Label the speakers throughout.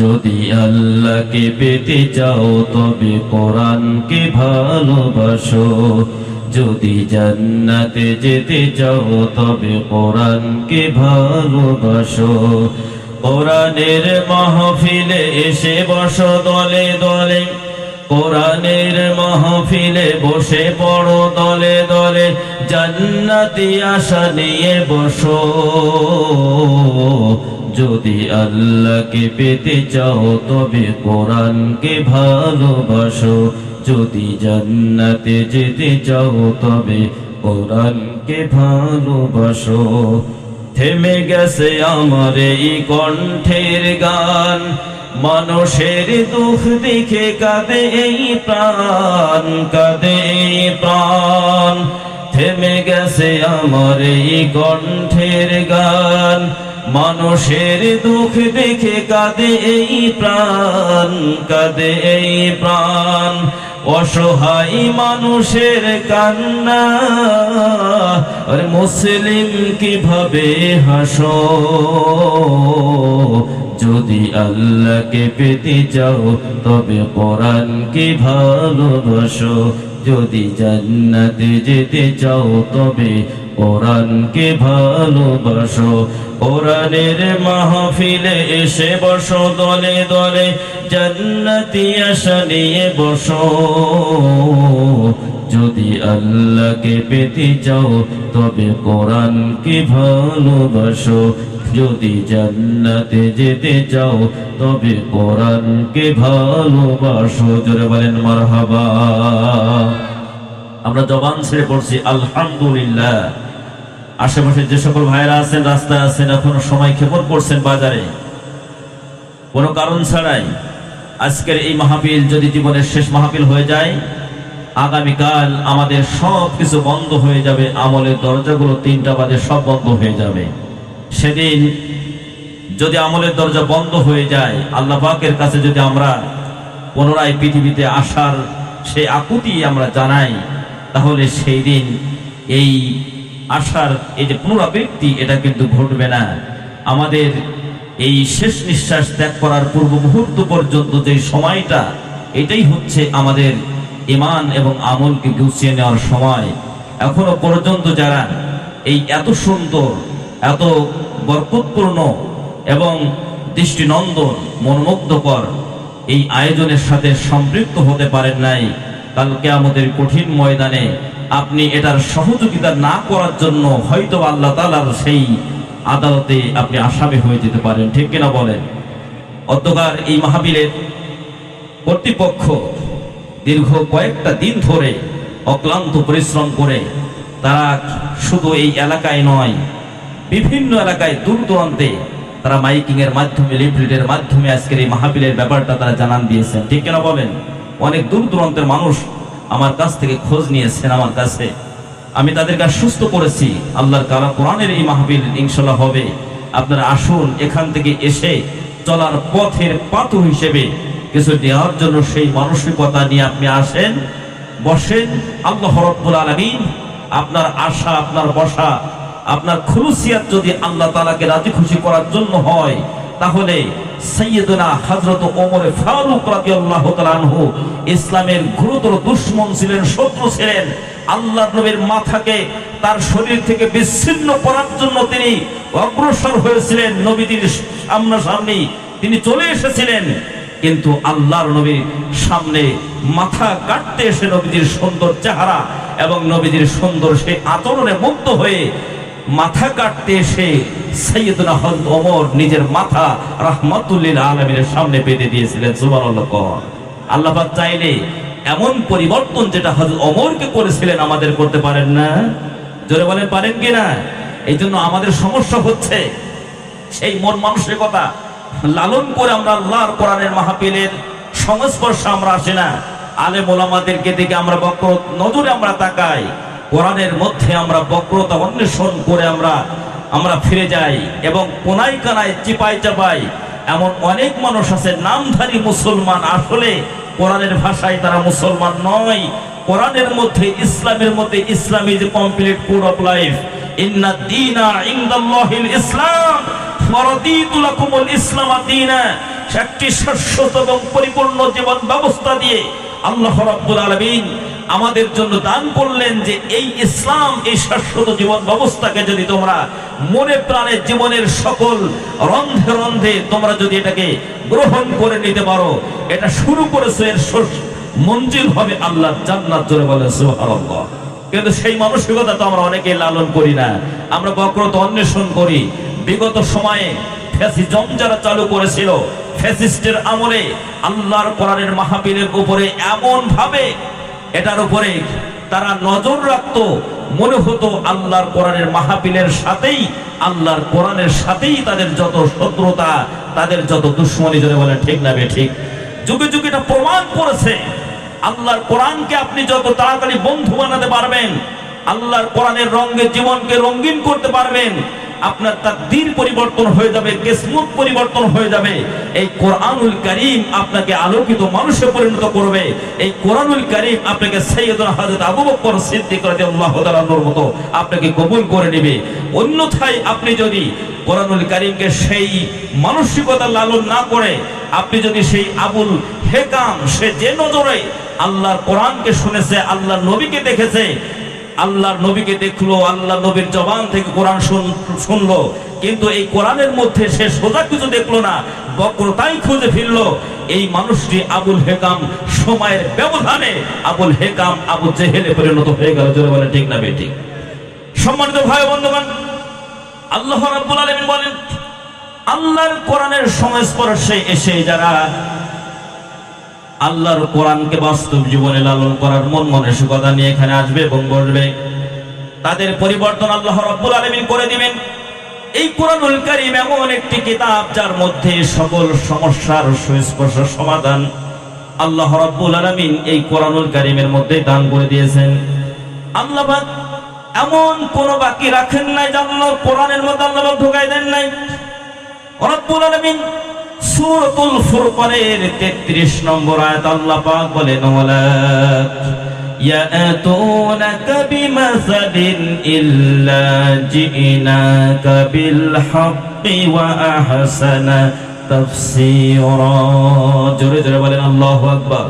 Speaker 1: যদি আল্লাহকে পেতে চাও তবে কোরআনকে ভালোবাসো, যদি জান্নাতে যেতে চাও তবে কোরআনকে ভালোবাসো। কোরআনের মাহফিলে এসে বসো দলে দলে, কোরআনের মাহফিলে বসে পড়ো দলে দলে, জান্নাতি আশা নিয়ে বসো। যদি আল্লাহকে পেতে চাও তবে কোরআনকে ভালোবাসো, যদি জান্নাতে যেতে চাও তবে কোরআনকে ভালোবাসো। থেমে গেছে আমার এই কণ্ঠের গান, মানুষের দুঃখ দেখে কাঁদে এই প্রাণ, কাঁদে এই প্রাণ। থেমে গেছে আমার এই কণ্ঠের গান, মানুষের দুঃখ দেখে কাঁদে এই প্রাণ, কাঁদে এই প্রাণ। অসহায় মানুষের কান্না আর মুসলিম কিভাবে হাসো। যদি আল্লাহকে পেতে চাও তবে কোরআনকে ভালোবাসো, যদি জান্নাতে যেতে চাও তবে কোরআনকে ভালোবাসো। কোরআনের মাহফিলে এসে বসো দলে দলে, জান্নাতি আশা নিয়ে বসো। যদি আল্লাহকে পেতে চাও তবে কোরআনকে ভালোবাসো, যদি জান্নাতে যেতে চাও তবে কোরআনকে ভালোবাসো। জোরে বলেন মারহাবা। আমরা জবান ছেড়ে পড়ছি আলহামদুলিল্লাহ। আশেপাশে যে সকল ভাইরা আছেন, রাস্তায় আছেন, এখনো সময় ক্ষেপণ করছেন বাজারে, কোনো কারণ ছাড়াই আজকের এই মাহফিল যদি জীবনের শেষ মাহফিল হয়ে যায়, আগামীকাল আমাদের সব কিছু বন্ধ হয়ে যাবে। আমলের দরজাগুলো 3টা বাজে সব বন্ধ হয়ে যাবে। সেদিন যদি আমলের দরজা বন্ধ হয়ে যায়, আল্লাহ পাকের কাছে যদি আমরা পুনরায় পৃথিবীতে আসার সেই আকুতি আমরা জানাই, তাহলে সেই দিন এই আসার এই যে পুনরাবৃত্তি এটা কিন্তু ঘটবে না। আমাদের এই শেষ নিঃশ্বাস ত্যাগ করার পূর্ব মুহূর্ত পর্যন্ত যে সময়টা, এটাই হচ্ছে আমাদের ঈমান এবং আমলকে গুছিয়ে নেওয়ার সময়। এখনো পর্যন্ত যারা এই এত সুন্দর, এত বরকতপূর্ণ এবং দৃষ্টিনন্দন, মনোমুগ্ধকর এই আয়োজনের সাথে সম্পৃক্ত হতে পারেন নাই, কালকে আমাদের কঠিন ময়দানে আপনি এটার সহযোগিতা না করার জন্য হয়তো আল্লাহ তাআলার সেই আদালতে আপনি আসামি হয়ে যেতে পারেন। ঠিক কিনা বলেন? অধ্যকার এই মাহফিলের কর্তৃপক্ষ দীর্ঘ কয়েকটা দিন ধরে অক্লান্ত পরিশ্রম করে তারা শুধু এই এলাকায় নয়, বিভিন্ন এলাকায় দূর দূরান্তে তারা মাইকিং এর মাধ্যমে, লিফলেটের মাধ্যমে আজকের এই মাহফিলের ব্যাপারটা তারা জানান দিয়েছেন। ঠিক কিনা বলেন? অনেক দূর দূরান্তের মানুষ আমার কাছ থেকে খোঁজ নিয়েছেন আমার কাছে, আমি তাদেরকে সুস্থ করেছি। আল্লাহর কোরআনের এই মাহফিল ইনশাআল্লাহ হবে। আপনারা আসুন, এখান থেকে এসে চলার পথের পাথু হিসেবে কিছু দেওয়ার জন্য সেই মানসিকতা নিয়ে আপনি আসেন, বসেন। আল্লাহ রাব্বুল আলামিন আপনার আশা, আপনার বসা, আপনার খুলুসিয়াত যদি আল্লাহ তাআলাকে রাজি খুশি করার জন্য হয়, তাহলে সাইয়্যিদুনা হযরত ওমর ফারুক রাদিয়াল্লাহু তাআলা আনহু ইসলামের গুরুতর দুশমন ছিলেন, শত্রু ছিলেন। আল্লাহর নবীর মাথাকে তার শরীর থেকে বিচ্ছিন্ন করার জন্য তিনি অগ্রসর হয়েছিলেন, নবীজির সামনাসামনি তিনি চলে এসেছিলেন। কিন্তু আল্লাহর নবীর সামনে মাথা কাটতে এসে নবীজির সুন্দর চেহারা এবং নবীজির সুন্দর সেই আচরণে মুগ্ধ হয়ে মাথা কাটতে এসে সাইয়্যিদুনা হযরত ওমর নিজের মাথা রাহমাতুল লিল আলামিনের সামনে পেতে দিয়েছিলেন। সুবহানাল্লাহ। আল্লাহ পাক চাইলে এমন পরিবর্তন যেটা হযরত ওমরকে করেছিলেন আমাদের করতে পারেন না? জোরে বলেন, পারেন কি না? এই জন্য আমাদের সমস্যা হচ্ছে সেই মন মানসিকতা লালন করে আমরা আল্লাহর কোরআনের মাহফিলের সংস্পর্শে আমরা আসি না। আলেম ওলামাদেরকে দেখে আমরা বক্র নজরে আমরা তাকাই, কোরআনের মধ্যে আমরা বক্রতা অন্বেষণ করে আমরা ফিরে যাই এবং কোনায় কানায় চিপাই চাপাই। এমন অনেক মানুষ আছে নামধারী মুসলমান, আসলে কোরআনের ভাষায় তারা মুসলমান নয়। কোরআনের মধ্যে, ইসলামের মধ্যে, Islam is complete code of life. ইন্না দীনা ইনদাল্লাহিল ইসলাম ওয়া রাদিতু লাকুমুল ইসলাম দীনা। একটি শাশ্বত এবং পরিপূর্ণ জীবন ব্যবস্থা দিয়ে আল্লাহ রাব্বুল আলামিন আমাদের জন্য দান করলেন যে এই ইসলাম, এই শাশ্বত জীবন ব্যবস্থাকে যদি তোমরা মনে প্রাণে জীবনের সকল রন্ধে রন্ধে তোমরা যদি এটাকে গ্রহণ করে নিতে পারো, এটা শুরু করেছে এর মঞ্জিল হবে আল্লাহর জান্নাত। জোরে বলেন সুবহানাল্লাহ। কিন্তু সেই মানসিকতা তো আমরা অনেকেই লালন করি না, আমরা বক্রতা অন্বেষণ করি। বিগত সময়ে ফ্যাসিজম যারা চালু করেছিল, ফ্যাসিস্টের আমলে আল্লাহর কোরআনের মাহফিলের উপরে এমন ভাবে এটার উপরে তারা নজর রাখতো, মনে হতো আল্লাহর কোরআনের মাহফিলের সাথেই, আল্লাহর কোরআনের সাথেই তাদের যত শত্রুতা, তাদের যত দুশ্মনী। জোরে বলেন ঠিক না বেঠিক? যুগে যুগে এটা প্রমাণ করেছে, আল্লাহর কোরআনকে আপনি যত তাড়াতাড়ি বন্ধু বানাতে পারবেন, আল্লাহর কোরআনের রঙে জীবনকে রঙিন করতে পারবেন, আপনার তাকদীর পরিবর্তন হয়ে যাবে, কিসমত পরিবর্তন হয়ে যাবে। এই কোরআনুল কারীম আপনাকে আলোকিত মানুষে পরিণত করবে। এই কোরআনুল কারীম আপনাকে সাইয়্যিদুনা হযরত আবু বকর সিদ্দিক রাদিয়াল্লাহু তাআলা আনহুর মতো আপনাকে কবুল করে নেবে। অন্যথায় আপনি যদি কোরআনুল কারীমকে সেই মানসিকতা লালন না করে, আপনি যদি সেই আবুল হেকাম, সে যে নজরে আল্লাহর কোরআনকে শুনেছে, আল্লাহর নবীকে দেখেছে, আল্লাহর নবীকে দেখলো, আল্লাহ নবীর জবান থেকে কোরআন শুনলো, কিন্তু এই কোরআনের মধ্যে সে সোজা কিছু দেখলো না, বক্রতাই খুঁজে ফিরলো, এই মানুষটি আবুল হেকাম সময়ের ব্যবধানে আবুল হেকাম আবু জেহেলে পরিণত হয়ে গেল। জোরে বলে ঠিক না বেঠিক? সম্মানিত ভাই বন্ধুগণ, আল্লাহ রাব্বুল আলামিন বলেন, আল্লাহর কোরআনের সংস্পর্শে এসে যারা আল্লাহর কোরআনকে বাস্তব জীবনে লালন করার মন মানসিকতা নিয়ে এখানে আসবে এবং বসবে, তাদের পরিবর্তন আল্লাহ রাব্বুল আলামিন করে দিবেন। এই কোরআনুল কারীম এমন একটি কিতাব যার মধ্যে সকল সমস্যার সুস্পষ্ট সমাধান আল্লাহ রাব্বুল আলামিন এই কোরআনুল কারীমের মধ্যে দান করে দিয়েছেন। আল্লাহ পাক এমন কোন বাকি রাখেন নাই যা আল্লাহর কোরআনের মধ্যে আল্লাহ পাক ঢুকাই দেন নাই। রাব্বুল আলামিন সূরাতুল ফুরকানের 33 নম্বর আয়াত আল্লাহ পাক বলেন, ওয়ালা ইয়াতুনাকা বিমাসালিন ইল্লা জিনাকা বিল হাক্কি ওয়া আহসানা তাফসীরা। জোরে জোরে বলেন আল্লাহু আকবার,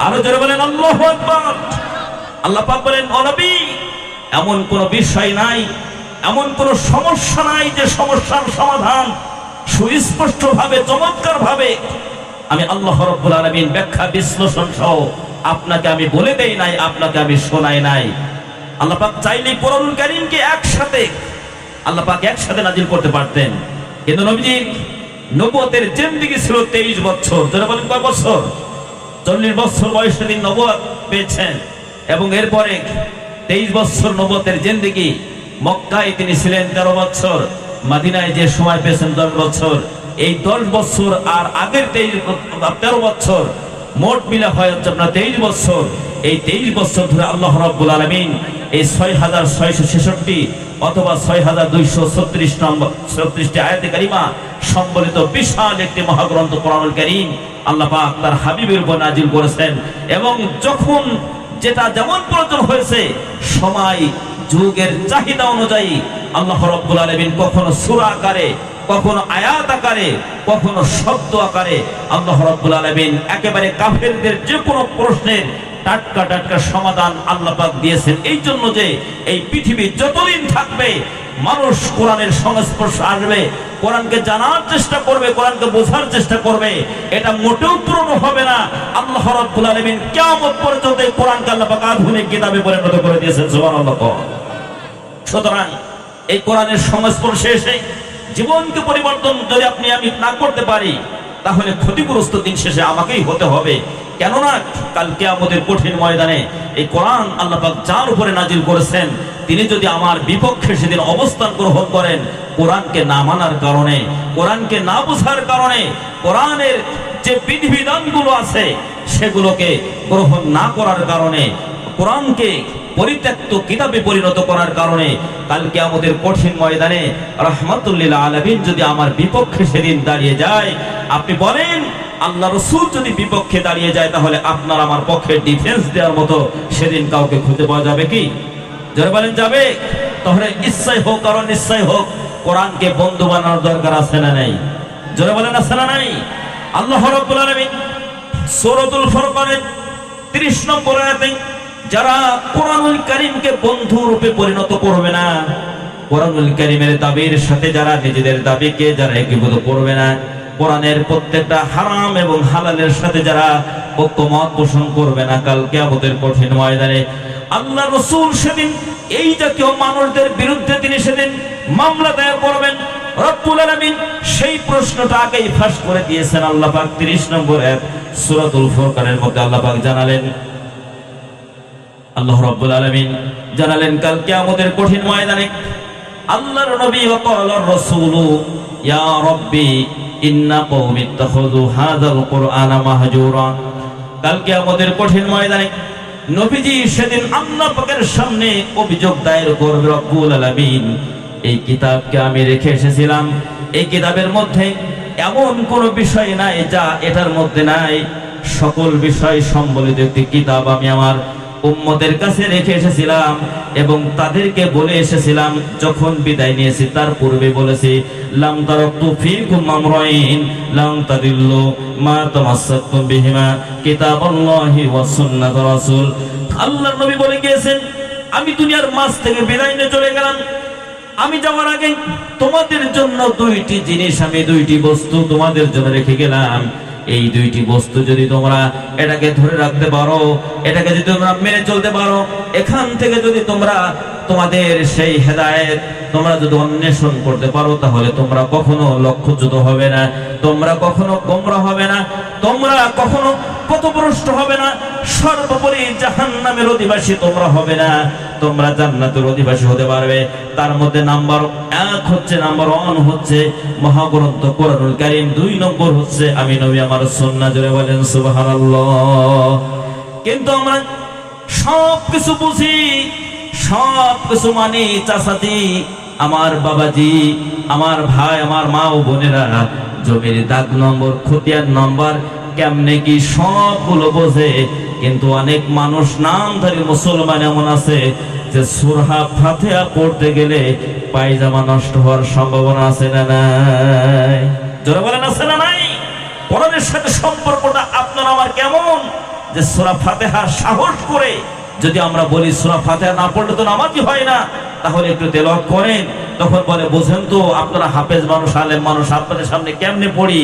Speaker 1: আরো জোরে বলেন আল্লাহু আকবার। আল্লাহ পাক বলেন, ও নবী, এমন কোন বিষয় নাই, এমন কোন সমস্যা নাই যে সমস্যার সমাধান সুস্পষ্ট ভাবে, চমৎকার ভাবে আমি আল্লাহ রাব্বুল আলামিন ব্যাখ্যা বিশ্লেষণ সহ আপনাকে আমি বলে দেই নাই, আপনাকে আমি শোনাই নাই। আল্লাহ পাক চাইলে কোরআনুল কারীমকে একসাথে আল্লাহ পাক একসাথে নাজিল করতে পারতেন, কিন্তু নবীজির নবুয়তের জিন্দেগি ছিল 23 বছর। যারা বলেন কয় বছর? 40 বছর বয়সে তিনি নবুয়ত পেয়েছেন এবং এরপরে 23 বছর নবুয়তের জিন্দেগি। মক্কায় তিনি ছিলেন 13 বছর, মদিনায় যে সময় পেয়েছেন 10 বছর। এই 10 বছর আর আগের 13 বছর মোট মিলে হয় হচ্ছে আপনার 23 বছর। এই 23 বছর ধরে আল্লাহ রাব্বুল আলামিন এই 6666 অথবা 6236 আয়াতে কারিমা সম্বলিত বিশাল একটি মহাগ্রন্থ কোরআনুল কারীম আল্লাহ পাক তার হাবিবের উপর নাজিল করেছেন। এবং যখন যেটা যেমন প্রয়োজন হয়েছে, সময় যুগের চাহিদা অনুযায়ী আল্লাহ রাব্বুল আলামিন কখনো সূরা আকারে, কখনো আয়াত আকারে, কখনো শব্দ আকারে আল্লাহ রাব্বুল আলামিন একেবারে কাফেরদের যে কোনো প্রশ্নের টাটকা টাটকা সমাধান আল্লাহ পাক দিয়েছেন। এই জন্য যে এই পৃথিবী যতদিন থাকবে মানুষ কোরআনের সংস্পর্শে আসবে, কোরআনকে জানার চেষ্টা করবে, কোরআনকে বোঝার চেষ্টা করবে, এটা মোটেও পূরণ হবে না। আল্লাহ রাব্বুল আলামিন কিয়ামত পর্যন্ত এই কোরআনকে আল্লাহ পাক আধুনিক কিতাবে পরিণত করে দিয়েছেন। সুবহানাল্লাহ। সুতরাং এই কোরআনের সংস্পর্শে এসে জীবনকে পরিবর্তন যদি আপনি আমি না করতে পারি, তাহলে ক্ষতিগ্রস্ত দিন শেষে আমাকেই হতে হবে। কেননা কাল কিয়ামতের কঠিন ময়দানে এই কোরআন আল্লাহ পাক যার উপরে নাজিল করেছেন, তিনি যদি আমার বিপক্ষে সেদিন অবস্থান গ্রহণ করেন, কোরআনকে না মানার কারণে, কোরআনকে না বোঝার কারণে, কোরআনের যে বিধিবিধানগুলো আছে সেগুলোকে গ্রহণ না করার কারণে, কোরআনকে পরিত্যক্ত কিতাবে পরিণত করার কারণে কাল কিয়ামতের কঠিন ময়দানে রাহমাতুল লিল আলামিন যদি আমার বিপক্ষে সেদিন দাঁড়িয়ে যায়, আপনি বলেন আল্লাহ রাসূল যদি বিপক্ষে দাঁড়িয়ে যায়, তাহলে আপনার আমার পক্ষে ডিফেন্স দেওয়ার মতো সেদিন কাউকে খুঁজে পাওয়া যাবে কি? যারা বলেন যাবে, তাহলে ইচ্ছাই হোক আর অনিচ্ছাই হোক কোরআনকে বন্ধু বানানোর দরকার আছে না নাই? যারা বলেন আছে না নাই? আল্লাহ রাব্বুল আলামিন সূরাতুল ফুরকানের 30 নম্বর আয়াতে যারা কোরআনুল কারীমকে বন্ধু রূপে পরিণত করবে না, কোরআনুল কারীমের দাবির সাথে যারা নিজেদের দাবিকে যারা একীভূত করবে না, কোরআনের প্রত্যেকটা হারাম এবং হালালের সাথে যারা ঐক্যমত পোষণ করবে না, কাল কিয়ামতের কঠিন ময়দানে আল্লাহ রাসূল সেদিন এই জাতীয় মানুষদের বিরুদ্ধে তিনি সেদিন মামলা দায়ের করবেন। রব্বুল আলামিন সেই প্রশ্নটা আগেই ফাঁস করে দিয়েছেন। আল্লাহ পাক 30 নম্বর আয়াত সূরাতুল ফুরকানের মধ্যে আল্লাহ পাক জানালেন, আল্লাহ রাব্বুল আলামিন জানালেন কাল কিয়ামতের কঠিন ময়দানে আল্লাহর নবী ওয়াকালার রাসূলু ইয়া রাব্বি ইন্না কওমি ইত্তাখাযু হাযাল কুরআনা মাহজুরা। কাল কিয়ামতের কঠিন ময়দানে নবীজি সেদিন আল্লাহ পাকের সামনে অভিযোগ দায়ের করবে, রব্বুল আলামিন এই কিতাবকে আমি রেখে এসেছিলাম, এই কিতাবের মধ্যে এমন কোন বিষয় নাই যা এটার মধ্যে নাই, সকল বিষয় সম্বলিত একটি কিতাব আমি আমার উম্মতের কাছে রেখে এসেছিলাম এবং তাদেরকে বলে এসেছিলাম, যখন বিদায় নিয়েছি তার পূর্বে বলেছি লাম তারাকতু ফীকুম আমরাইন লাম তাদিল্লু মা তামাসসাকতুম বিহিমা কিতাবাল্লাহি ওয়া সুন্নাত রাসূল। আল্লাহর নবী বলে গিয়েছেন আমি দুনিয়ার মাঝ থেকে বিদায় নিয়ে চলে গেলাম, আমি যাওয়ার আগে তোমাদের জন্য দুইটি জিনিস, আমি দুইটি বস্তু তোমাদের জন্য রেখে গেলাম, এই দুইটি বস্তু যদি তোমরা এটাকে ধরে রাখতে পারো, এটাকে যদি তোমরা মেনে চলতে পারো, এখান থেকে যদি তোমরা তোমাদের সেই হেদায়েত তোমরা যদি অন্বেষণ করতে পারো, তাহলে তোমরা কখনো লক্ষ্যচ্যুত হবে না, তোমরা কখনো গোমরা হবে না, তোমরা কখনো পথভ্রষ্ট হবে না, সর্বোপরি জাহান্নামের অধিবাসী তোমরা হবে না, তোমরা জান্নাতের অধিবাসী হতে পারবে। তার মধ্যে নাম্বার 1 হচ্ছে, নাম্বার 1 হচ্ছে মহাগ্রন্থ কোরআনুল কারীম, 2 নম্বর হচ্ছে আমি নবী আমার সুন্নাহ। জোরে বলেন সুবহানাল্লাহ। কিন্তু আমরা সব কিছু বুঝি, সব কিছু মানি, চাচাজি, আমার বাবাজি, আমার ভাই, আমার মা ও বোনেরা, জমির দাগ নম্বর, খতিয়ান নম্বর, কেমনে কি সবগুলো বোঝে। কিন্তু অনেক মানুষ নামধারী মুসলমান এমন আছে যে সূরা ফাতিহা পড়তে গেলে পায়জামা নষ্ট হওয়ার সম্ভাবনা আছে না নাই? জোরে বলেন আছে না নাই? কোরআনের সাথে সম্পর্কটা আপনার আমার কেমন যে সূরা ফাতিহা সাহস করে যদি আমরা বলি সূরা ফাতিহা না পড়লে তো নামাজই হয় না, তাহলে একটু তেলাওয়াত করেন, তখন বলে বোঝেন তো আপনারা হাফেজ মানুষ, আলেম মানুষ, আপনাদের সামনে কেমনে পড়ি,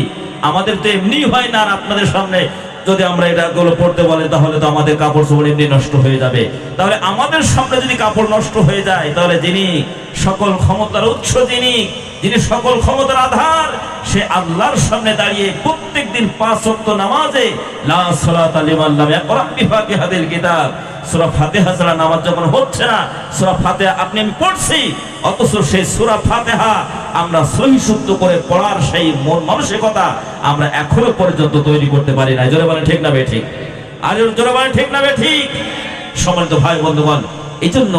Speaker 1: আমাদের তো এমনি হয় না, আর আপনাদের সামনে যদি আমরা এটাগুলো পড়তে বলে তাহলে তো আমাদের কাপড় চোপড় এমনি নষ্ট হয়ে যাবে। তাহলে আমাদের সামনে যদি কাপড় নষ্ট হয়ে যায়, তাহলে যিনি সকল ক্ষমতার উৎস, যিনি সকল ক্ষমতার আধার, সে আল্লাহর সামনে দাঁড়িয়ে প্রত্যেকদিন 5 ওয়াক্ত নামাজে লা সালাতা লিমান লাম ইয়াকরা বিফাতিহাতিল কিতাব, সূরা ফাতিহা ছাড়া নামাজ যখন হচ্ছে না, সূরা ফাতিহা আপনি আমি পড়ছি, অথচ সেই সূরা ফাতিহা আমরা সহি শুদ্ধ করে পড়ার সেই মন মানসিকতা আমরা এখনো পর্যন্ত তৈরি করতে পারি না। জোরে বলেন ঠিক না বে ঠিক? আর জোরে বলেন ঠিক না বে ঠিক? সম্মানিত ভাই বন্ধুগণ, এই জন্য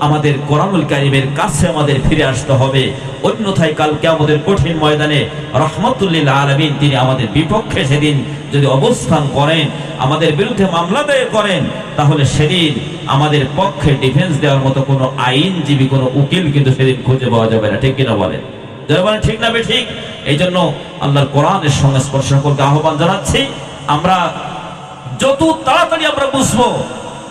Speaker 1: আমাদের কোরআনুল কারীমের কাছে আমাদের ফিরে আসতে হবে, অন্যথায় কাল কিয়ামতের কঠিন ময়দানে রাহমাতুল লিল আলামিন তিনি আমাদের বিপক্ষে সেদিন যদি অবস্থান করেন, আমাদের বিরুদ্ধে মামলা দায়ের করেন, তাহলে সেদিন আমাদের পক্ষে ডিফেন্স দেওয়ার মতো কোনো আইনজীবী, কোনো উকিল কিন্তু সেদিন খুঁজে পাওয়া যাবে না। ঠিক কিনা বলেন? যারা বলেন ঠিক না বে ঠিক? এই জন্য আল্লাহর কোরআনের সংস্পর্শ করতে আহ্বান জানাচ্ছি। আমরা যত তাড়াতাড়ি আমরা বুঝবো,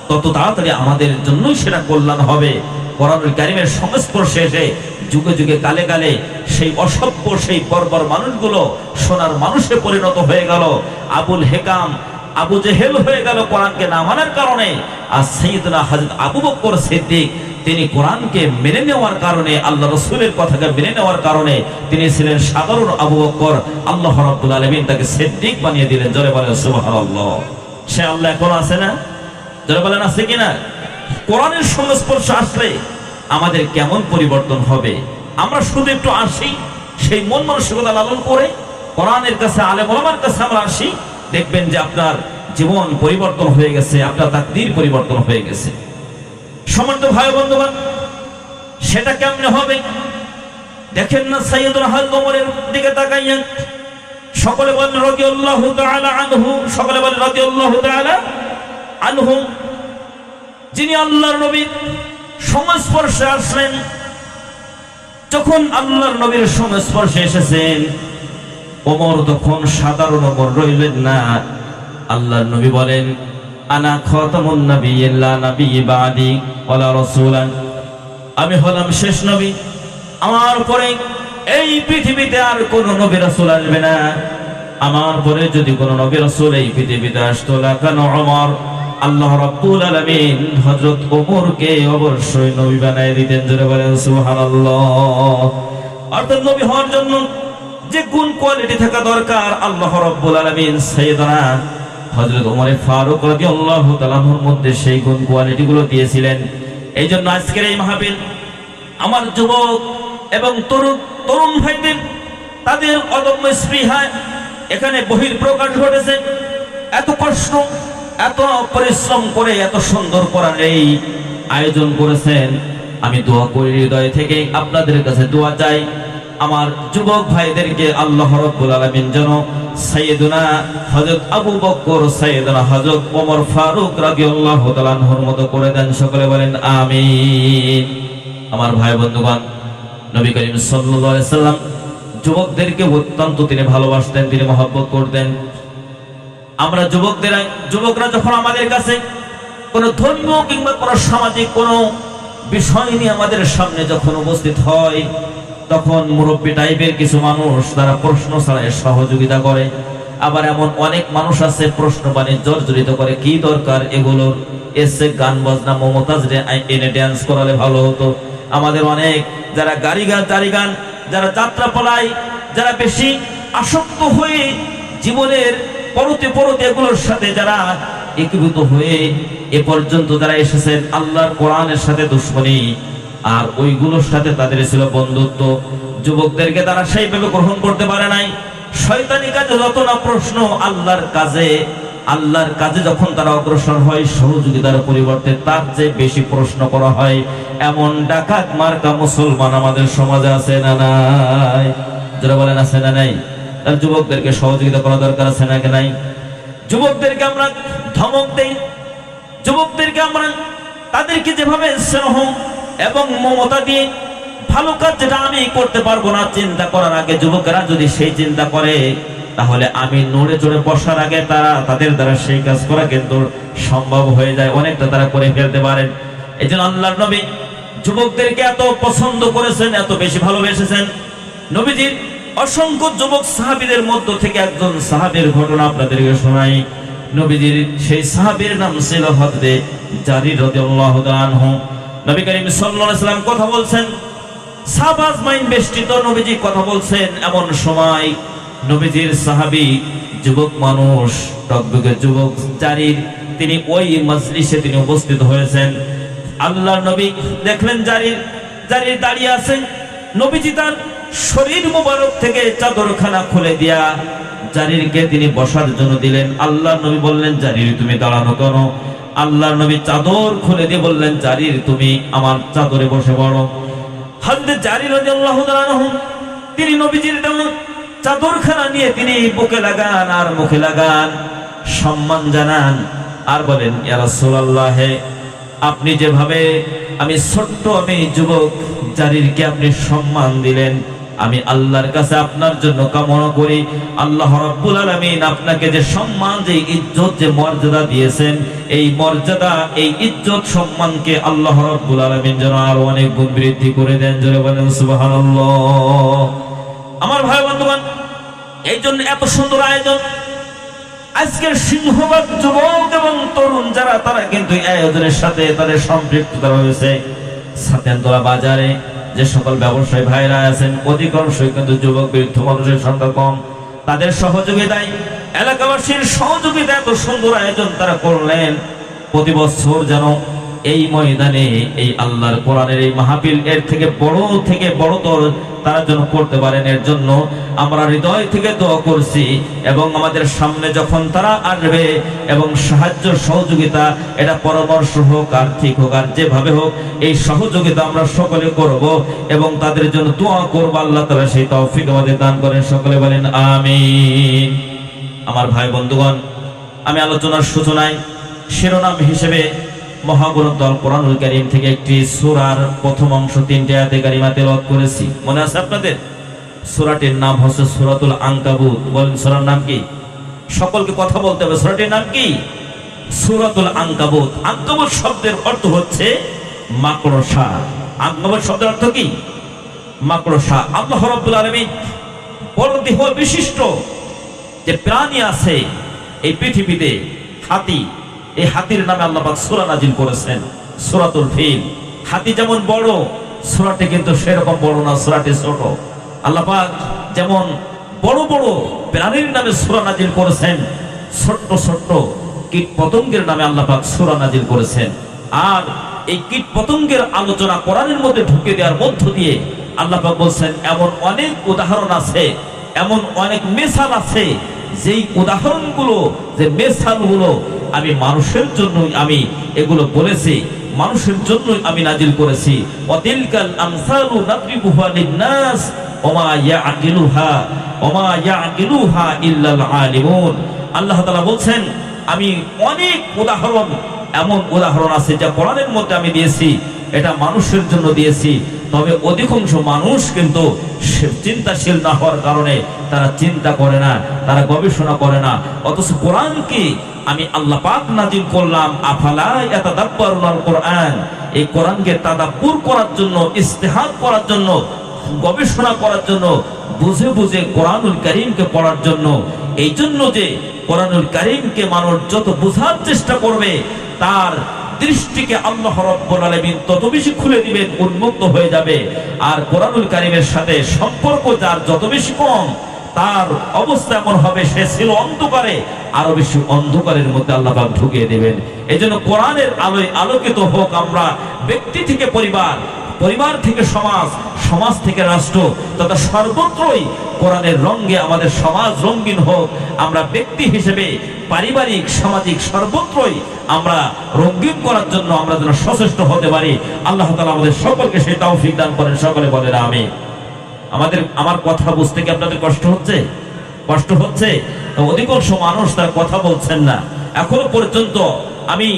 Speaker 1: তত তাড়াতাড়ি আমাদের জন্যই সেটা কল্যাণ হবে। কোরআনুল কারীমের সংস্পর্শে এসে যুগে যুগে কালে কালে সেই অসভ্য, সেই বর্বর মানুষগুলো সোনার মানুষে পরিণত হয়ে গেল। আবুল হেকাম, আবু জেহেল হয়ে গেল কোরআনকে না মানার কারণে। আর সাইয়েদনা হযরত আবু বকর সিদ্দিক, তিনি কোরআনকে মেনে নেওয়ার কারণে, আল্লাহ রাসূলের কথাকে মেনে নেওয়ার কারণে তিনি ছিলেন সাধারণ আবু বকর, আল্লাহ রাব্বুল আলামিন তাকে সিদ্দিক বানিয়ে দিলেন। জোরে বলেন সুবহানাল্লাহ। সে আল্লাহ এখন আছে না? যারা বলেন আছে কিনা? কোরআনের সংস্পর্শ আসলে আমাদের কেমন পরিবর্তন হবে? আমরা শুধু একটু আসি, সেই মন মানসিকতা লালন করে কোরআনের কাছে, আলেম ওলামার কাছে আমরা আসি, দেখবেন যে আপনার জীবন পরিবর্তন হয়ে গেছে, আপনার তাকদীর পরিবর্তন হয়ে গেছে। সম্মানিত ভাই বন্ধুগণ, সেটা কেমনে হবে? দেখেন না সাইয়েদুল হযরত ওমরের দিকে তাকাইয়া, সকলে বলেন রাদিয়াল্লাহু তাআলা আনহু, সকলে বলেন রাদিয়াল্লাহু তাআলা আনহু, যিনি আল্লাহর নবীর সংস্পর্শে আসলেন। যখন আল্লাহর নবীর সংস্পর্শে এসেছেন, ওমর তখন সাধারণ ওমর রইলেন না। আল্লাহর নবী বলেন, আনা খাতামুন নাবিয়্যিন লা নাবিয়্য বাদি ওয়ালা রাসূলান, আমি হলাম শেষ নবী, আমার পরে এই পৃথিবীতে আর কোন নবী রাসূল আসবে না। আমার পরে যদি কোন নবী রাসূল এই পৃথিবীতে আসতো লাকানা ওমর, আল্লাহ রাব্বুল আলামিন হযরত ওমরকে অবশ্যই নবী বানায় দিতেন। জোরে বলেন সুবহানাল্লাহ। অর্থাৎ নবী হওয়ার জন্য যে গুণ কোয়ালিটি থাকা দরকার, আল্লাহ রাব্বুল আলামিন সাইয়েদনা হযরত ওমর ফারুক রাদিয়াল্লাহু তাআলা আনহুর মধ্যে সেই গুণ কোয়ালিটি গুলো দিয়েছিলেন। এই জন্য আজকের এই মাহফিল আমার যুবক এবং তরুণ ভাইদের তাদের অদম্য স্পৃহায় এখানে বহির প্রকাশ ঘটেছে। এত কষ্ট, এত পরিশ্রম করে এত সুন্দর করার এই আয়োজন করেছেন। আমি দোয়া করি হৃদয় থেকে, আপনাদের কাছে দোয়া চাই আমার যুবক ভাইদেরকে আল্লাহ রাব্বুল আলামিন যেন সাইয়েদনা হযরত আবু বকর, সাইয়েদনা হযরত ওমর ফারুক রাদিয়াল্লাহু তাআলা আনহুর মতো করে দেন। সকলে বলেন আমিন। আমার ভাই বন্ধুগণ, নবী করিম সাল্লাল্লাহু আলাইহি সাল্লাম যুবকদেরকে অত্যন্ত তিনি ভালোবাসতেন, তিনি মহব্বত করতেন। আমরা যুবকরা যখন আমাদের কাছে কোনো ধর্মীয় কিংবা কোনো সামাজিক কোনো বিষয় নিয়ে আমাদের সামনে যখন উপস্থিত হয়, তখন মুরব্বী টাইপের কিছু মানুষ তারা প্রশ্ন ছাড়াই সহযোগিতা করে। আবার এমন অনেক মানুষ আছে প্রশ্ন বাণী জর্জরিত করে, কি দরকার এগুলোর, এসে গান বাজনা মমতাজ এনে ড্যান্স করালে ভালো হতো। আমাদের অনেক যারা গাড়ি গান যারা যাত্রা পলায়, যারা বেশি আসক্ত হয়ে জীবনের পরতে এগুলোর সাথে যারা একীভূত হয়ে এ পর্যন্ত যারা এসেছেন, আল্লাহর কোরআনের সাথে দুশ্মনী আর ওইগুলোর সাথে তাদের ছিল বন্ধুত্ব। যুবকদেরকে তারা সেইভাবে গ্রহণ করতে পারে নাই। শয়তানি কাজে যত না প্রশ্ন, আল্লাহর কাজে যখন তারা অগ্রসর হয় সহযোগিতার পরিবর্তে তার চেয়ে বেশি প্রশ্ন করা হয়। এমন ডাকাত মার্কা মুসলমান আমাদের সমাজে আছে না নাই? যারা বলেন আছে না নাই? তার যুবকদেরকে সহযোগিতা করা দরকার আছে নাকি নাই? যুবকদেরকে আমরা ধমক দেই, যুবকদেরকে আমরা তাদেরকে যেভাবে স্নেহ এবং মমতা দিয়ে ভালো কাজ যেটা আমি করতে পারবো না চিন্তা করার আগে যুবকেরা যদি সেই চিন্তা করে, তাহলে আমি নড়ে চড়ে বসার আগে তাদের দ্বারা সেই কাজ করা কিন্তু সম্ভব হয়ে যায়, অনেকটা তারা করে ফেলতে পারেন। এই জন্য আল্লাহর নবী যুবকদেরকে এত পছন্দ করেছেন, এত বেশি ভালোবেসেছেন। নবীজির অসংখ্য যুবক সাহাবীদের মধ্য থেকে একজন সাহাবীর ঘটনা আপনাদেরকে শোনাই। নবীজির সেই সাহাবীর নাম ছিল হযরত জারির রাদিয়াল্লাহু তাআলা আনহু। নবী করিম সাল্লাল্লাহু আলাইহি ওয়াসাল্লাম কথা বলছেন, সাহাবাজ মাইন বেষ্টিত নবীজি কথা বলছেন। এমন সময় নবীজির সাহাবী যুবক মানুষ, টকবকে যুবক জারির, তিনি ওই মজলিসে তিনি উপস্থিত হয়েছেন। আল্লাহর নবী দেখলেন জারির দাঁড়িয়ে আছেন। নবীজি তার শরীর মোবারক থেকে চাদরখানা খুলে দিয়া জারিরকে তিনি বসার জন্য দিলেন। আল্লাহর নবী বললেন, জারির তুমি দাঁড়ানো কেন? আল্লাহর নবী চাদর খুলে দিয়ে বললেন, জারির তুমি আমার চাদরে বসে পড়ো। হযরত জারির রাদিয়াল্লাহু তাআলা আনহু তিনি নবীজির দেওয়া চাদরখানা নিয়ে তিনি বুকে লাগান আর মুখে লাগান, সম্মান জানান আর বলেন, ইয়া রাসূলুল্লাহ, আপনি যেভাবে আমি যুবক জারিরকে আপনি সম্মান দিলেন, আমি আল্লাহর কাছে আপনার জন্য কামনা করি আল্লাহ রাব্বুল আলামিন আপনাকে যে সম্মান, যে ইজ্জত, যে মর্যাদা দিয়েছেন, এই মর্যাদা, এই ইজ্জত সম্মানকে আল্লাহ রাব্বুল আলামিন যেন আরো অনেক গুণ বৃদ্ধি করে দেন। জোরে বলেন সুবহানাল্লাহ। আমার ভাই বন্ধুগণ, এই জন্য এত সুন্দর আয়োজন। আজকের সিংহভাগ যুবক এবং তরুণ যারা, তারা কিন্তু এই আয়োজনের সাথে তাদের সম্পৃক্ততা রয়েছে। সাতেনতলা বাজারে যে সকল ব্যবসায়ী ভাইরা আছেন, অধিকাংশই কিন্তু যুবক, বৃদ্ধ মানুষের সংখ্যা কম। তাদের সহযোগিতায়, এলাকাবাসীর সহযোগিতায় এত সুন্দর আয়োজন তারা করলেন। প্রতি বছর যেন এই ময়দানে এই আল্লাহর কোরআনের এই মাহফিল এর থেকে বড়তর তারা যেন করতে পারেন, এর জন্য আমরা হৃদয় থেকে দোয়া করছি। এবং আমাদের সামনে যখন তারা আসবে এবং সাহায্য সহযোগিতা, এটা পরামর্শ হোক, আর্থিক হোক, আর যেভাবে হোক, এই সহযোগিতা আমরা সকলে করব এবং তাদের জন্য দোয়া করব। আল্লাহ তাআলা সেই তৌফিক আমাদের দান করেন। সকলে বলেন আমিন। আমার ভাই বন্ধুগণ, আমি আলোচনার সূচনায় শিরোনাম হিসেবে মহাগ্রন্থ আল কোরআনুল কারীম থেকে একটি সূরার প্রথম অংশ 3টি আয়াতে কারিমা তেলাওয়াত করেছি। মনে আছে আপনাদের? সূরাটির নাম হচ্ছে সূরাতুল আনকাবুত। বলেন সূরার নাম কি? সকলকে কথা বলতে হবে। সূরাটির নাম কি? সূরাতুল আনকাবুত। আনকাবুত শব্দের অর্থ হচ্ছে মাকড়সা। আনকাবুত শব্দের অর্থ কি? মাকড়সা। আল্লাহ রাব্বুল আলামিন বড় দেহ বিশিষ্ট যে প্রাণী আছে এই পৃথিবীতে, হাতি, এই হাতির নামে আল্লাহ পাক সূরা নাজিল করেছেন, সূরাতুল ফিল। হাতি যেমন বড়, সূরাটি কিন্তু সেরকম বড় না, সূরাটি ছোট। আল্লাহ পাক যেমন বড় বড় প্রাণীর নামে সূরা নাজিল করেছেন, ছোট্ট ছোট্ট কীট পতঙ্গের নামে আল্লাহ পাক সূরা নাজিল করেছেন। আর এই কীট পতঙ্গের আলোচনা কোরআনের মধ্যে ঢুকে দেওয়ার মধ্য দিয়ে আল্লাহ পাক বলছেন এমন অনেক উদাহরণ আছে, এমন অনেক মেসাল আছে, যেই উদাহরণগুলো, যে মেসালগুলো আমি মানুষের জন্যই আমি এগুলো বলেছি, মানুষের জন্যই আমি নাজিল করেছি। ওয়াতিলকাল আমসালু নাদরিবুহা লিন-নাস ওমা ইয়াকিলুহা ইল্লাল আলিমুন। আল্লাহ তাআলা বলছেন আমি অনেক উদাহরণ, এমন উদাহরণ আছে যা কোরআনের মধ্যে আমি দিয়েছি, এটা মানুষের জন্য দিয়েছি। তবে অধিকাংশ মানুষ কিন্তু চিন্তাশীল না হওয়ার কারণে তারা চিন্তা করে না, তারা গবেষণা করে না। অথচ কোরআনকে আমি আল্লাহ পাক নাজিল করলাম আফালা ইয়াতাদাব্বারুনাল কোরআন, এই কোরআনকে তাদাব্বুর করার জন্য, ইস্তেহাদ করার জন্য, গবেষণা করার জন্য, বুঝে বুঝে কোরআনুল কারীমকে পড়ার জন্য। এই জন্য যে কোরআনুল কারীমকে মানুষ যত বোঝার চেষ্টা করবে, তার দৃষ্টিকে আল্লাহ রাব্বুল আলামিন তত বেশি খুলে দিবেন, উন্মুক্ত হয়ে যাবে। আর কোরআনুল কারীমের সাথে সম্পর্ক যার যত বেশি কম, তার অবস্থা এমন হবে সে ছিল অন্ধকারে, আরো বেশি অন্ধকারের মধ্যে আল্লাহ পাক ঢুকিয়ে দেবেন। এই জন্য কোরআনের আলোয় আলোকিত হোক আমরা, ব্যক্তি থেকে পরিবার, পরিবার থেকে সমাজ, সমাজ থেকে রাষ্ট্র, তথা সর্বত্রই কোরআনের রঙে আমাদের সমাজ রঙিন হোক। আমরা ব্যক্তি হিসেবে পারিবারিক, সামাজিক সর্বত্রই আমরা রঙিন করার জন্য আমরা যেন সচেষ্ট হতে পারি। আল্লাহ তাআলা আমাদের সকলকে সেই তৌফিক দান করেন। সকলে বলেন আমিন। আমার কথা বুঝতে কি আপনাদের কষ্ট হচ্ছে? কষ্ট হচ্ছে? অধিকাংশ মানুষ তার কথা বলছেন না। এখনো পর্যন্ত আমি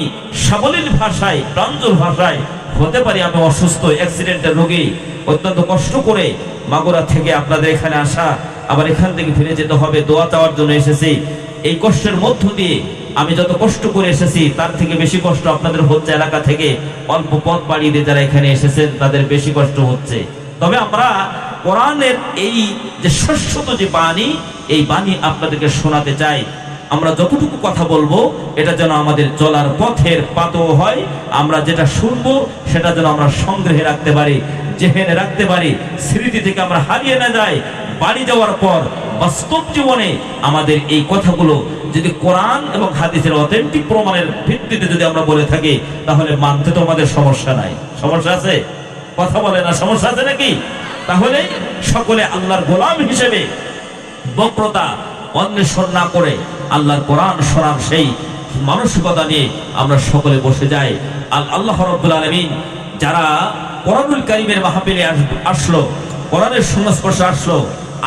Speaker 1: সাবলীল ভাষায়, প্রাঞ্জল ভাষায়, হতে পারি আমি অসুস্থ, অ্যাক্সিডেন্টের রোগী, অত্যন্ত কষ্ট করে মাগুরা থেকে আপনাদের এখানে আসা, আবার এখান থেকে ফিরে যেতে হবে, দোয়া চাওয়ার জন্য এসেছি। এই কষ্টের মধ্য দিয়ে আমি যত কষ্ট করে এসেছি তার থেকে বেশি কষ্ট আপনাদের হচ্ছে। এলাকা থেকে অল্প পথ বাড়িয়ে দিয়ে যারা এখানে এসেছেন তাদের বেশি কষ্ট হচ্ছে। তবে আমরা কোরআনের এই যে শাশ্বত যে বাণী, এই বাণী আপনাদেরকে শোনাতে চাই। আমরা যতটুকু কথা বলবো এটা যেন আমাদের চলার পথের পাতো হয়। আমরা যেটা শুনবো সেটা যেন আমরা সংগ্রহে রাখতে পারি, জেহেনে রাখতে পারি, স্মৃতি থেকে আমরা হারিয়ে না যাই। বাড়ি যাওয়ার পর বাস্তব জীবনে আমাদের এই কথাগুলো যদি কোরআন এবং হাদিসের অথেন্টিক প্রমাণের ভিত্তিতে যদি আমরা বলে থাকি, তাহলে মানতে তো আমাদের সমস্যা নাই। সমস্যা আছে? কথা বলে না, সমস্যা আছে নাকি? তাহলে সকলে আল্লাহর গোলাম হিসেবে বক্রতা অন্বেষণ না করে আল্লাহর কোরআন শোনার সেই মানসিকতা নিয়ে আমরা সকলে বসে যাই। আল্লাহ রাব্বুল আলামিন যারা কোরআনুল কারীমের মাহফিলে আসলো, কোরআনের সংস্পর্শে আসলো,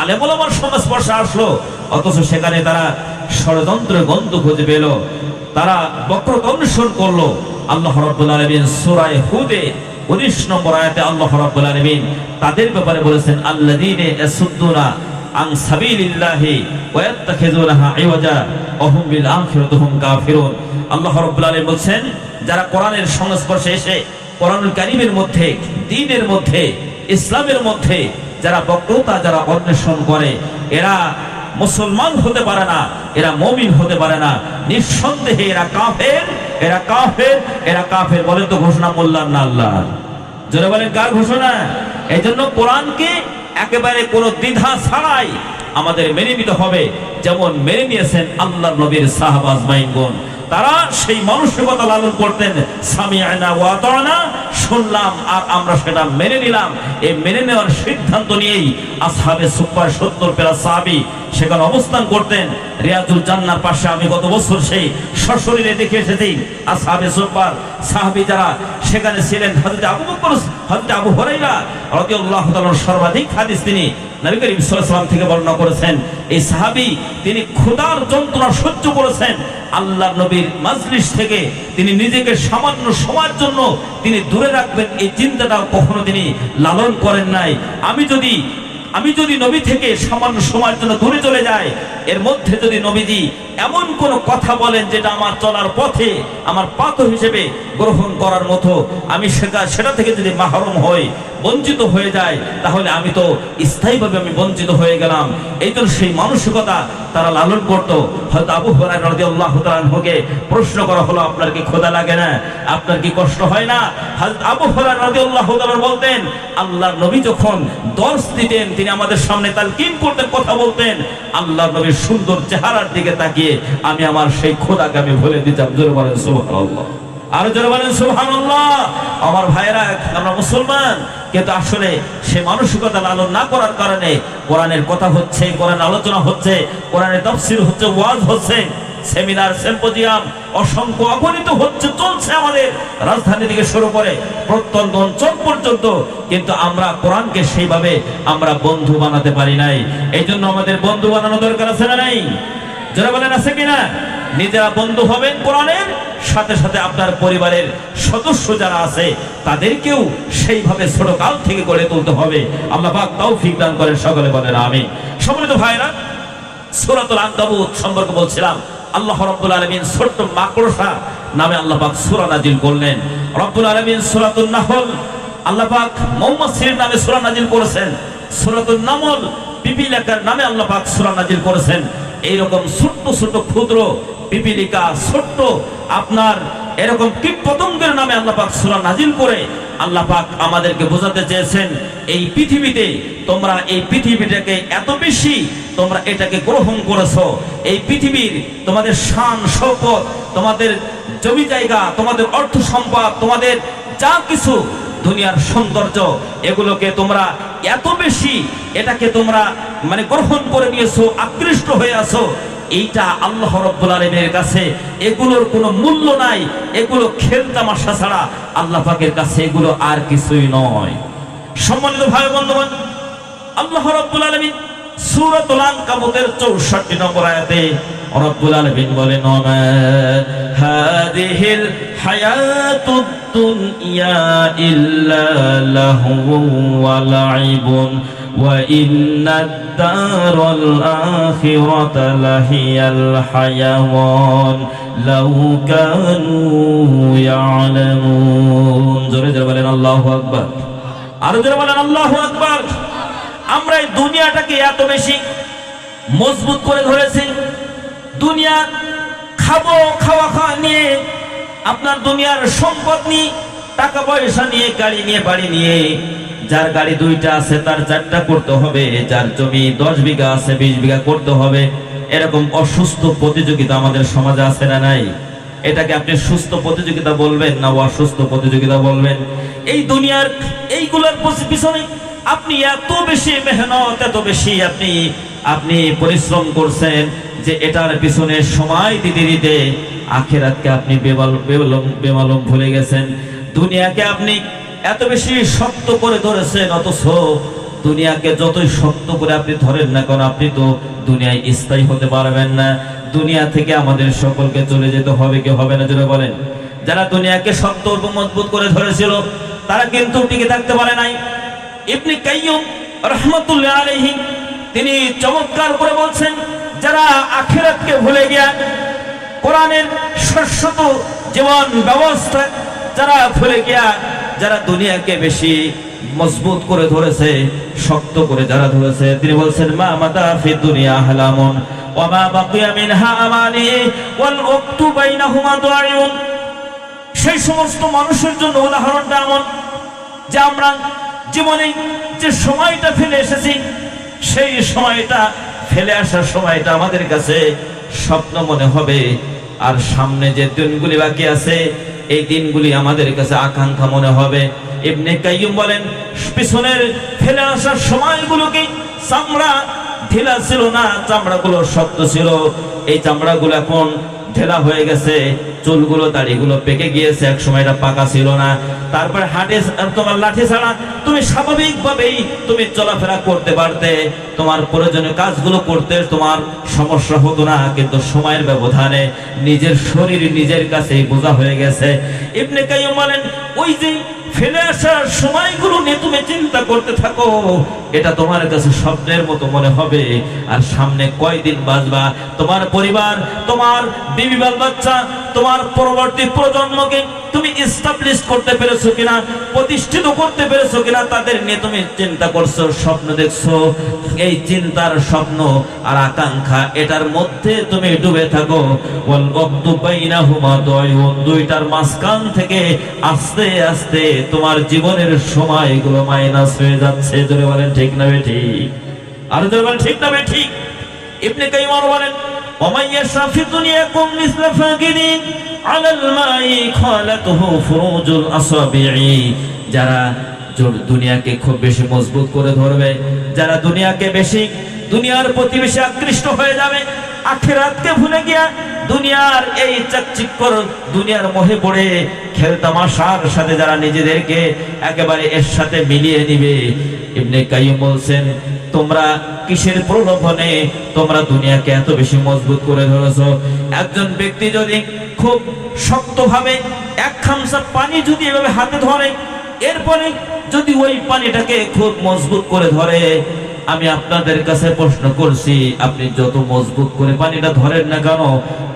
Speaker 1: আলেম ওলামার সংস্পর্শে আসলো, অথচ সেখানে তারা ষড়যন্ত্রের গন্ধ খুঁজে পেল, তারা বক্রতা অনুসরণ করলো। আল্লাহ রাব্বুল আলামিন সূরা হুদে 19 নম্বর আয়াতে আল্লাহ রাব্বুল আলামিন তাদের ব্যাপারে বলেছেন, আল্লাযীনা ইয়াসুদ্দুনা আন সাবিলিল্লাহি ওয়া ইয়াত্তাখিযুনাহা ইওয়াজা ওয়া হুম বিল আখিরাতি হুম কাফিরুন। আল্লাহ রাব্বুল আলামিন বলেন, যারা কোরআনের সংস্পর্শে এসে কোরআনুল কারীমের মধ্যে, দ্বীনের মধ্যে, ইসলামের মধ্যে যারা বক্রতা, যারা অন্বেষণ করে, এরা মুসলমান হতে পারে না, এরা মুমিন হতে পারে না। নিঃসন্দেহে এরা কাফের, এরা কাফের, এরা কাফের। বলেন তো ঘোষণা মোল্লার না আল্লাহর? জোরে বলেন কার ঘোষণা? এই জন্য কোরআনকে একেবারে কোনো দ্বিধা ছাড়াই আমাদের মেনে নিতে হবে, যেমন মেনে নিয়েছেন আল্লাহর নবীর সাহাবা আজমাইনগণ। তারা সেই মানসিকতা লালন করতেন, সামিআনা ওয়া আতানা, শুনলাম আর আমরা সেটা মেনে নিলাম। এই মেনে নেওয়ার সিদ্ধান্ত নিয়েই আসহাবে সুফফার 70 প্লাস সাহাবী সেখানে অবস্থান করতেন। রিয়াজুল জান্নার পাশে আমি গত বছর সেই সশরীরে দেখে এসেছি আসহাবে সুফফার সাহাবী যারা সেখানে ছিলেন। হযরত আবু বকর, হযরত আবু হুরায়রা রাদিয়াল্লাহু তাআলার সর্বাধিক হাদিস তিনি নবী করিম সাল্লাল্লাহু আলাইহি ওয়াসাল্লাম থেকে বর্ণনা করেছেন। এই সাহাবী তিনি ক্ষুধার যন্ত্রণা সহ্য করেছেন। আল্লাহর নবীর মাজলিস থেকে তিনি নিজেকে সামান্য সময়ের জন্য তিনি দূরে রাখবেন, এই চিন্তাটাও কখনো তিনি লালন করেন নাই। আমি যদি আমি যদি নবী থেকে সামান্য সময়ের জন্য দূরে চলে যাই, এর মধ্যে যদি নবীজি এমন কোন কথা বলেন যেটা আমার চলার পথে আমার পাথর হিসেবে গ্রহণ করার মতো, আমি সেটা থেকে যদি মাহরুম হই, বঞ্চিত হয়ে যায়, তাহলে আমি তো স্থায়ীভাবে আমি বঞ্চিত হয়ে গেলাম। এই জন্য সেই মানসিকতা তারা লালন করতো। হয়তো আবু হুরায়রা রাদিয়াল্লাহু তাআলা আনহুকে প্রশ্ন করা হলো, আপনার কি ক্ষুধা লাগে না, আপনার কি কষ্ট হয় না? হযরত আবু হুরায়রা রাদিয়াল্লাহু তাআলা বলতেন, আল্লাহর নবী যখন দর্স দিতেন, তিনি আমাদের সামনে তালকিন করতেন, কথা বলতেন, আল্লাহর নবীর সুন্দর চেহারার দিকে তাকিয়ে আমি আমার সেই ক্ষুধাকে আমি ভুলে দিতাম। জোরে বলেন সুবহানাল্লাহ, আরো জোরে বলেন সুবহানাল্লাহ। আমার ভাইরা, আমরা মুসলমান, কিন্তু আসলে সে মানসিকতা লালন না করার কারণে কোরআনের কথা হচ্ছে, কোরআন আলোচনা হচ্ছে, কোরআনের তাফসীর হচ্ছে, ওয়াজ হচ্ছে, সেমিনার সিম্পোজিয়াম অসংখ্য অগণিত হচ্ছে, চলছে আমাদের রাজধানী থেকে শুরু করে প্রত্যন্ত অঞ্চল পর্যন্ত, কিন্তু আমরা কোরআনকে সেইভাবে আমরা বন্ধু বানাতে পারি নাই। এই জন্য আমাদের বন্ধু বানানো দরকার আছে না নাই? যারা বলেন আছে কিনা? নিজেরা বন্ধু হবেন কোরআনের, সাথে সাথে আপনার পরিবারের সদস্য যারা আছে তাদেরকেও সেইভাবে ছোটকাল থেকে গড়ে তুলতে হবে। আল্লাহ পাক তৌফিক দান করেন, সকলে বলেন আমিন। সম্মানিত ভাইরা, সূরাতুল আনকাবুত সম্পর্কে বলছিলাম, আল্লাহ রাব্বুল আলামিন ছোট্ট মাকড়সা নামে আল্লাহ পাক সূরা নাজিল করলেন। রব্বুল আলামিন সূরাতুন নাহল আল্লাহ পাক মৌমাছির নামে সূরা নাজিল করেছেন। সূরাতুন নামল পিপিলিকার নামে আল্লাহ পাক সূরা নাজিল করেছেন। এইরকম ছোট্ট ছোট্ট ক্ষুদ্র পিপিলিকা, ছোট্ট আপনার এরকম কীটপতঙ্গের নামে আল্লাহ পাক সূরা নাজিল করে আল্লাহ পাক আমাদেরকে বোঝাতে চেয়েছেন, এই পৃথিবীতে তোমরা এই পৃথিবীটাকে এত বেশি তোমরা এটাকে গ্রহণ করেছো, এই পৃথিবীর তোমাদের শান শৌকত, তোমাদের জমি জায়গা, তোমাদের অর্থ সম্পদ, তোমাদের যা কিছু দুনিয়ার সৌন্দর্য, এগুলোকে তোমরা এত বেশি এটাকে তোমরা মানে গ্রহণ করে নিয়েছো, আকৃষ্ট হয়ে আছো। এইটা আল্লাহ রাব্বুল আলামিনের কাছে এগুলোর কোনো মূল্য নাই, এগুলো খেলতামাশা ছাড়া আল্লাহ পাকের কাছে এগুলো আর কিছুই নয়। সম্মানিত ভাই বন্ধুগণ, আল্লাহ রাব্বুল আলামিন সূরাতুল আনকাবুতের ৬৪ নম্বর আয়াতে রব্বুল আলামিন বলেন, ওমা হাদিহিল হায়াতুদ দুনিয়া ইল্লা লাহু ওয়া লাইবুন ওয়া ইন্নাদ দারাল আখিরাতা লাহিয়াল হায়াওয়ান লাউ কানু ইয়ালামুন। জোরে জোরে বলেন আল্লাহু আকবার, আরো জোরে বলেন আল্লাহু আকবার। আমরা এই দুনিয়াটাকে এত বেশি মজবুত করে ধরেছি, দুনিয়া খাবো, খাওয়া খাওয়া নিয়ে, আপনার দুনিয়ার সম্পদ নিয়ে, টাকা পয়সা নিয়ে, গাড়ি নিয়ে, বাড়ি নিয়ে, যার গাড়ি 2টা আছে তার 4টা করতে হবে, যার জমি 10 বিঘা আছে 20 বিঘা করতে হবে। এরকম অসুস্থ প্রতিযোগিতা আমাদের সমাজে আছে না নাই? এটাকে আপনি সুস্থ প্রতিযোগিতা বলবেন না অসুস্থ প্রতিযোগিতা বলবেন? এই দুনিয়ার এইগুলোর পিছনে আপনি এত বেশি মেহনত, এত বেশি আপনি পরিশ্রম করছেন যে এটার পিছনে সময় দিতে দিতে আখিরাতকে আপনি বেমালুম ভুলে গেছেন। দুনিয়াকে আপনি এত বেশি শক্ত করে ধরেছেন, অথচ দুনিয়াকে যতই শক্ত করে আপনি ধরেন না কেন, আপনি তো দুনিয়ায় স্থায়ী হতে পারবেন না। দুনিয়া থেকে আমাদের সকলকে চলে যেতে হবে, কি হবে না? যেটা বলেন, যারা দুনিয়াকে শক্ত ও মজবুত করে ধরেছিল তারা কিন্তু টিকে থাকতে পারে নাই। ইবনে কাইয়্যুম রাহমাতুল্লাহ আলাইহি তিনি চমৎকার করে বলছেন, যারা আখিরাতকে ভুলে গিয়া কোরআনের শাশ্বত জীবন ব্যবস্থা যারা ভুলে গিয়া, যারা দুনিয়াকে বেশি মজবুত করে ধরেছে, শক্ত করে যারা ধরেছে, তিনি বলছেন, মা মাতা ফি দুনিয়া হালামুন ওয়া মা বাকিয়া মিনহা আমানি ওয়াল ওয়াক্তু বাইনাহুমা দাইউন। সেই সমস্ত মানুষের জন্য উদাহরণটা এমন যে আমরা জীবনে যে সময়টা ফেলে এসেছি, সেই সময়টা ফেলে আসার সময়টা আমাদের কাছে স্বপ্ন মনে হবে, আর সামনে যে দিনগুলি বাকি আছে এই দিনগুলি আমাদের কাছে আকাঙ্ক্ষা মনে হবে। ইবনে কাইয়্যুম বলেন, পিছনের ফেলে আসার সময়গুলোকে চামড়া ঢিলা ছিল না, চামড়াগুলো শক্ত ছিল, এই চামড়াগুলো এখন ঢেলা হয়ে গেছে, চুলগুলো দাড়িগুলো পেকে গিয়েছে, এক সময় এটা পাকা ছিল না। তারপরে হাটে তোমার লাঠি ছাড়া তুমি স্বাভাবিকভাবেই তুমি চলাফেরা করতে পারতে, তোমার প্রয়োজনীয় কাজগুলো করতে তোমার সমস্যা হতো না, কিন্তু সময়ের ব্যবধানে নিজের শরীর নিজের কাছেই বোঝা হয়ে গেছে। ইবনে কাইয়্যুম বলেন, ওই যে ফেলে আসার সময়গুলো নিয়ে তুমি চিন্তা করতে থাকো, এটা তোমার কাছে স্বপ্নের মতো মনে হবে। আর সামনে কয়দিন বাঁচবা, তোমার পরিবার, তোমার বিবি বাল বাচ্চা, তোমার পরবর্তী প্রজন্মকে তুমি এস্টাবলিশ করতে পেরেছো কিনা, প্রতিষ্ঠিত করতে পেরেছো কিনা, তাদের নিয়ে তুমি চিন্তা করছো, স্বপ্ন দেখছো। এই চিন্তার স্বপ্ন আর আকাঙ্ক্ষা, এটার মধ্যে তুমি ডুবে থাকো। ওয়াল ওয়াক্তু বাইনাহুমা দায়ুন, দুইটার মাঝখান থেকে আস্তে আস্তে তোমার জীবনের সময়গুলো মাইনাস হয়ে যাচ্ছে। জোরে বলেন ঠিক না ঠিক? আর জোরে বলেন ঠিক না ঠিক? ইবনে কাইয়্যিম বলেন, ওয়া ইয়াশরা ফি দুনিয়াকুম মিসলা ফাকিদিন আলাল মাই খালাতুহু ফুরুজুল আসাবিঈ, যারা দুনিয়াকে খুব বেশি মজবুত করে ধরবে, যারা দুনিয়াকে বেশি, দুনিয়ার প্রতি বেশি আকৃষ্ট হয়ে যাবে, আখিরাতকে ভুলে গিয়া দুনিয়ার এই চাকচিক্যর দুনিয়ার মোহে পড়ে খেলতামাশার সাথে যারা নিজেদেরকে একেবারে এর সাথে মিলিয়ে নিবে, ইবনে কাইয়্যিম বলছেন, তোমরা কিসের প্রলোভনে তোমরা দুনিয়াকে এত বেশি মজবুত করে ধরেছো? একজন ব্যক্তি যদি খুব শক্তভাবে এক খামসা পানি যদি এভাবে হাতে ধরে, এরপরে যদি ওই পানিটাকে খুব মজবুত করে ধরে, আমি আপনাদের কাছে প্রশ্ন করছি, আপনি যত মজবুত করে পানিটা ধরেন না কেন,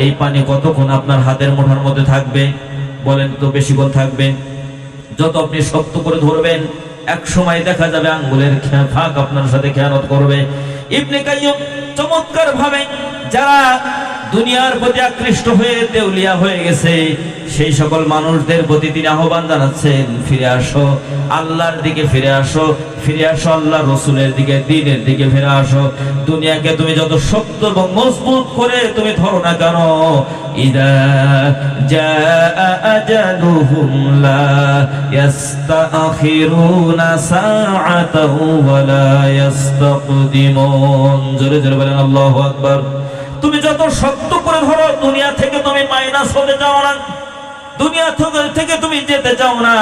Speaker 1: এই পানি কতক্ষণ আপনার হাতের মুঠার মধ্যে থাকবে? বলেন তো, বেশিক্ষণ থাকবে? যত আপনি শক্ত করে ধরবেন, এক সময় দেখা যাবে আঙ্গুলের ফাঁক আপনার সাথে খেয়ানত করবে। ইবনে কাইয়্যিম চমৎকার ভাবে যারা দুনিয়ার প্রতি আকৃষ্ট হয়ে দেউলিয়া হয়ে গেছে, সেই সকল মানুষদের প্রতি তিনি আহ্বান জানাচ্ছেন, ফিরে আসো আল্লাহর দিকে, ফিরে আসো, ফিরে আসো আল্লাহ রসুলের দিকে, দ্বীনের দিকে ফিরে আসো। দুনিয়াকে তুমি যত শক্ত এবং মজবুত করে তুমি ধরো না কেন, ইদা জাআ আজালুহুম লা ইস্তাখিরুনা সাআতাও ওয়া লা ইস্তাকদিমুন। জোরে জোরে বলেন আল্লাহু আকবার। তুমি যত শক্ত করে ধরো, দুনিয়া থেকে তুমি মাইনাস হতে চাও না, দুনিয়া থেকে তুমি যেতে চাও না,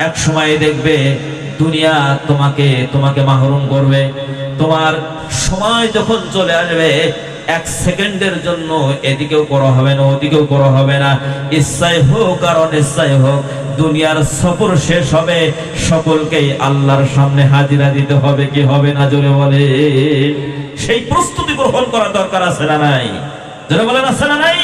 Speaker 1: এক সময় দেখবে দুনিয়া তোমাকে মাহরুম করবে। তোমার সময় যখন চলে আসবে, এক সেকেন্ডের জন্য এদিকেও করা হবে না, ওদিকেও করা হবে না। ইচ্ছায় হোক আর অনিচ্ছায় হোক, দুনিয়ার সফর শেষ হবে, সকলকেই আল্লাহর সামনে হাজিরা দিতে হবে, কি হবে না? জোরে বলে। সেই প্রস্তুতি গ্রহণ করার দরকার আছে না নাই? জোরে বলেন, আছে না নাই?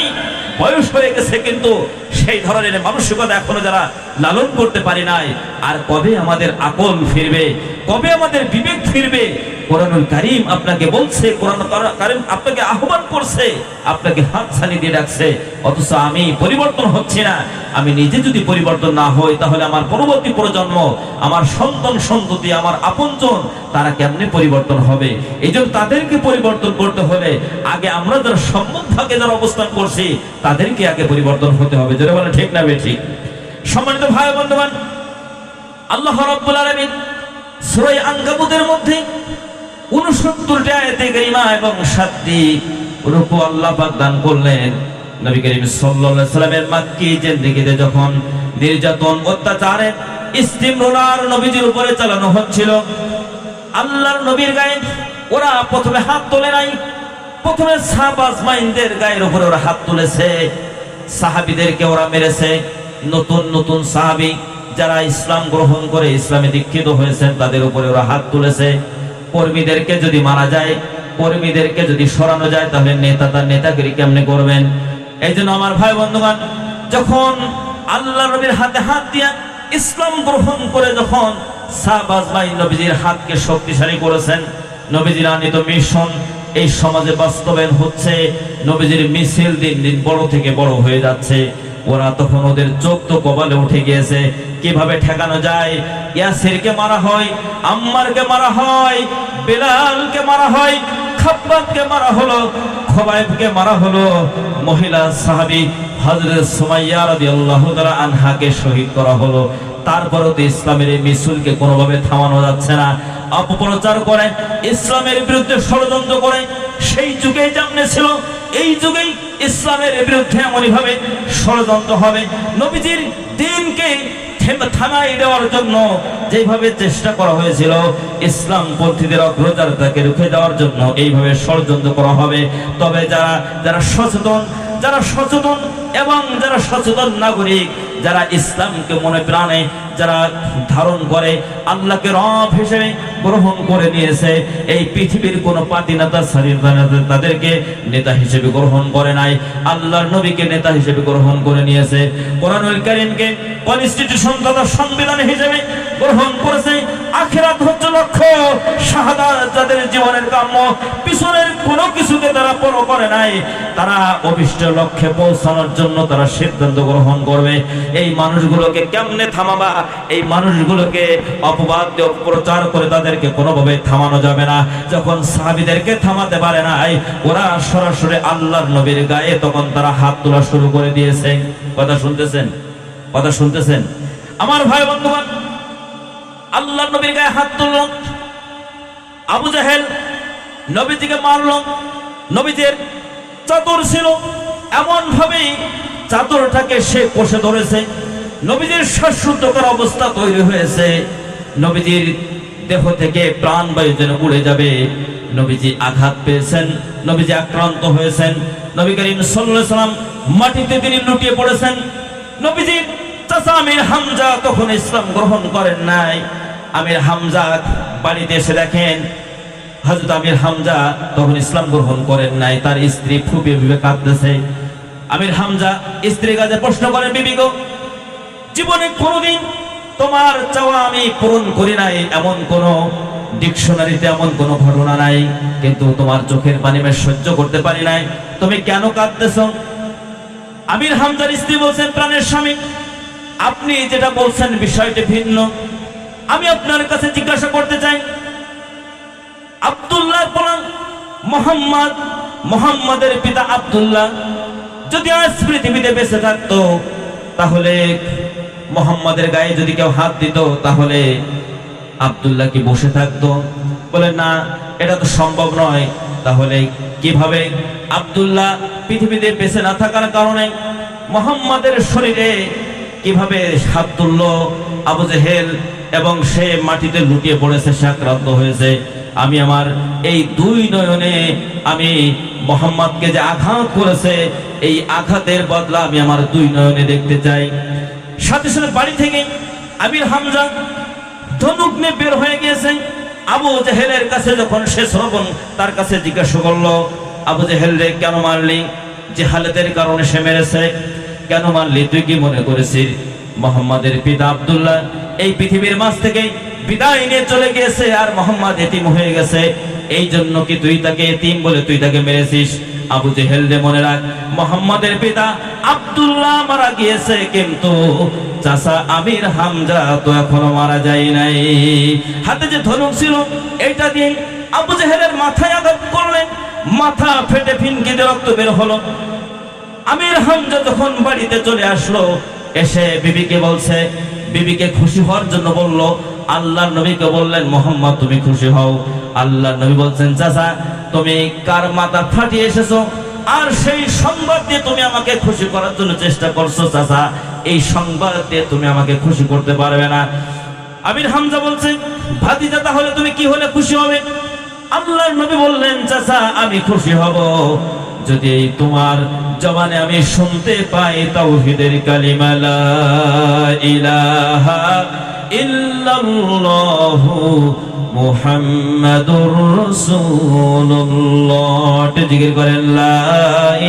Speaker 1: বয়স হয়ে গেছে, কিন্তু সেই ধরনের মানসিকতা এখনো যারা লালন করতে পারি নাই। আর কবে আমাদের আকল ফিরবে, কবে আমাদের বিবেক ফিরবে? কোরআনুল কারীম আপনাকে বলছে, কোরআন কারীম আপনাকে আহ্বান করছে, আপনাকে হাত ছানি দিয়ে ডাকছে, অথচ আমি পরিবর্তন হচ্ছি না। আমি নিজে যদি পরিবর্তন না হই, তাহলে আমার পরবর্তী প্রজন্ম, আমার সন্তান সন্ততি, আমার আপনজন, তারা কেমনে পরিবর্তন হবে? এই জন্য তাদেরকে পরিবর্তন করতে হলে আগে আমরা যারা সম্মুখ ভাগে যারা অবস্থান করছি, তাদেরকে আগে পরিবর্তন হতে হবে। যেটা বলে ঠিক না ঠিক? সম্মানিত ভাই বন্ধুগণ, আল্লাহ রাব্বুল আলামিন সূরা আনকাবুতের মধ্যে 69টি আয়াতে কারিমা এবং 7টি রূপু আল্লাহ পাক দান করলেন। নবী করিম সাল্লাল্লাহু আলাইহি সাল্লামের মক্কি জিন্দেগিতে যখন নির্যাতন, অত্যাচারের ইস্তিমরার নবীজির উপরে চালানো হচ্ছিল, আল্লাহর নবীর গায়ে ওরা প্রথমে হাত তোলে নাই, প্রথমে সাহাবা আজমাইনদের গায়ের উপরে ওরা হাত তুলেছে, সাহাবীদেরকে ওরা মেরেছে। নতুন নতুন সাহাবী যারা ইসলাম গ্রহণ করে ইসলামে দীক্ষিত হয়েছেন, তাদের উপরে ওরা হাত তুলেছে। কর্মীদেরকে যদি মারা যায়, কর্মীদেরকে যদি সরানো যায়, তাহলে নেতা তার নেতাগিরি কেমনে করবেন? এই জন্য আমার ভাই বন্ধুগণ, যখন আল্লাহ নবীর হাতে হাত দিয়া ইসলাম গ্রহণ করে যখন সাহাবা আজমাইন নবীজির হাতকে শক্তিশালী করেছেন, নবীজির আনিত মিশন এই সমাজে বাস্তবায়ন হচ্ছে, নবীজির মিছিল দিন দিন বড় থেকে বড় হয়ে যাচ্ছে। ওরা তখন ওদের চোখ তো কপালে উঠে গিয়েছে, কিভাবে ঠেকানো যায়। ইয়াসিরকে মারা হয়, আম্মারকে মারা হয়, বেলালকে মারা হয়, খাব্বাবকে মারা হলো, খোবাইবকে মারা হলো, মহিলা সাহাবী হযরত সুমাইয়া রাদিয়াল্লাহু তাআলা আনহাকে শহীদ করা হলো। তারপরেও তো ইসলামের এই মিছিলকে কোনোভাবে থামানো যাচ্ছে না। অপপ্রচার করে, ইসলামের বিরুদ্ধে ষড়যন্ত্র করে, সেই যুগেই যেমন ছিল, এই যুগেই ইসলামের বিরুদ্ধে এমনই ভাবে ষড়যন্ত্র হবে। নবীজির দ্বীনকে থামাই দেওয়ার জন্য যেভাবে চেষ্টা করা হয়েছিল, ইসলাম পন্থীদের অগ্রযাত্রাকে রুখে দেওয়ার জন্য এইভাবে ষড়যন্ত্র করা হবে। তবে যারা সচেতন এবং যারা সচেতন নাগরিক, যারা ইসলামকে মনে প্রাণে যারা ধারণ করে, আল্লাহকে রব হিসেবে গ্রহণ করে নিয়েছে, এই পৃথিবীর কোনো পাতি নেতা তাদেরকে নেতা হিসেবে গ্রহণ করে নাই, আল্লাহর নবীকে নেতা হিসেবে গ্রহণ করে নিয়েছে, কোরআনুল কারীমকে কনস্টিটিউশন তথা সংবিধান হিসেবে গ্রহণ করেছে। আখিরাত হচ্ছে লক্ষ্য, শাহাদাত যাদের জীবনের কাম্য, পিছনের কোনো কিছুকে তারা পরোয়া করে নাই, তারা অভিষ্ট লক্ষ্যে পৌঁছানোর জন্য তারা সিদ্ধান্ত গ্রহণ করবে। এই মানুষগুলোকে কেমনে থামাবা? এই মানুষগুলোকে অপবাদ দিয়ে প্রচার করে তাদেরকে কোনোভাবে থামানো যাবে না। যখন সাহাবীদেরকে থামাতে পারে নাই, ওরা সরাসরি আল্লাহর নবীর গায়ে তখন তারা হাত তোলা শুরু করে দিয়েছে। কথা শুনতেছেন? কথা শুনতেছেন আমার ভাই বন্ধুগণ? আল্লাহর নবীর গায়ে হাত তুলল, আবু জাহেল নবীজিকে মারল। নবীজির চাদর ছিল, এমন ভাবে চাদরটাকে সে কষে ধরেছে, নবীজির শ্বাসরুদ্ধকর অবস্থা তৈরি হয়েছে, নবীজির দেহ থেকে প্রাণবায়ু যেন উড়ে যাবে। নবীজি আঘাত পেয়েছেন, নবীজি আক্রান্ত হয়েছেন। নবী করিম সাল্লাল্লাহু আলাইহি সাল্লাম মাটিতে তিনি লুটিয়ে পড়েছেন। নবীজির চাচা আমির হামজা তখন ইসলাম গ্রহণ করেন নাই। আমির হামজা বাড়িতে এসে দেখেন হযরত আমির হামজা তখন ইসলাম গ্রহণ করেন নাই, তার স্ত্রী ফুপিয়ে ফুপিয়ে কাঁদতেছে। আমির হামজা স্ত্রীর কাছে প্রশ্ন করেন, বিবি গো, জীবনে কোনোদিন তোমার চাওয়া আমি পূরণ করি নাই, এমন কোন ডিকশনারিতে এমন কোন ঘটনা নাই, কিন্তু তোমার চোখের পানি আমি সহ্য করতে পারি নাই, তুমি কেন কাঁদতেছো? আমির হামজার স্ত্রী বলছেন, প্রাণের স্বামী, আপনি যেটা বলছেন বিষয়টি ভিন্ন। আমি আপনার কাছে জিজ্ঞাসা করতে চাই, আব্দুল্লাহ বলেন মুহাম্মাদের পিতা আব্দুল্লাহ যদি আজ পৃথিবীতে বেঁচে থাকতো, তাহলে মুহাম্মাদের গায়ে যদি কেউ হাত দিত, তাহলে আব্দুল্লাহ কি বসে থাকতো? বলে না, এটা তো সম্ভব নয়। তাহলে কিভাবে আব্দুল্লাহ পৃথিবীতে বেঁচে না থাকার কারণে মুহাম্মাদের শরীরে কিভাবে হাত তুলল? আবু জেহেল এবং সে মাটিতে লুটিয়ে পড়েছে, সে আক্রান্ত হয়েছে। আমি আমার এই দুই নয়নে আমি মুহাম্মাদকে যে আঘাত করেছে, এই আঘাতের বদলা আমি আমার দুই নয়নে দেখতে চাই। সাথে সাথে বাড়ি থেকে আমির হামজা ধনুক নিয়ে বের হয়ে গিয়েছে। আবু জেহেলের কাছে যখন সে শ্রবণ তার কাছে জিজ্ঞাসা করলো, আবু জেহেল রে কেন মারলি? জেহালতের কারণে সে মেরেছে। কেন মারলি? তুই কি মনে করেছিস মুহাম্মাদের পিতা আব্দুল্লাহ এই পৃথিবীর মাঝ থেকে বিদায় নিয়ে চলে গিয়েছে আর মুহাম্মদ এতিম হয়ে গেছে, এই জন্য কি তুই তাকে এতিম বলে তুই তাকে মেরেছিস? আবু জেহেল রে মনে রাখ, মুহাম্মাদের পিতা আব্দুল্লাহ মারা গিয়েছে, কিন্তু চাচা আমির হামজা তো এখনো মারা যায় নাই। হাতে যে ধনুক ছিল এইটা দিয়ে আবু জেহেলের মাথায় আঘাত করলেন, মাথা ফেটে ফিনকিতে রক্ত বের হলো। আমির হামজা যখন বাড়িতে চলে আসলো, এসে বিবিকে বলছে, বিবিকে খুশি হওয়ার জন্য বলল, আল্লাহর নবীকে বললেন, মুহাম্মদ তুমি খুশি হও। আল্লাহর নবী বলছেন, চাচা তুমি কার মাথা ফাটিয়ে এসেছো, আর সেই সংবাদ দিয়ে তুমি আমাকে খুশি করার জন্য চেষ্টা করছো। চাচা এই সংবাদ দিয়ে তুমি আমাকে খুশি করতে পারবে না। আমির হামজা বলছে, ভাতিজা তাহলে তুমি কি হলে খুশি হবে? আল্লাহর নবী বললেন, চাচা আমি খুশি হব যদি তোমার জবানে আমি শুনতে পাই তাওহীদের কালিমা লা ইলাহা ইল্লাল্লাহু মুহাম্মাদুর রাসূলুল্লাহ। জিকির করেন লা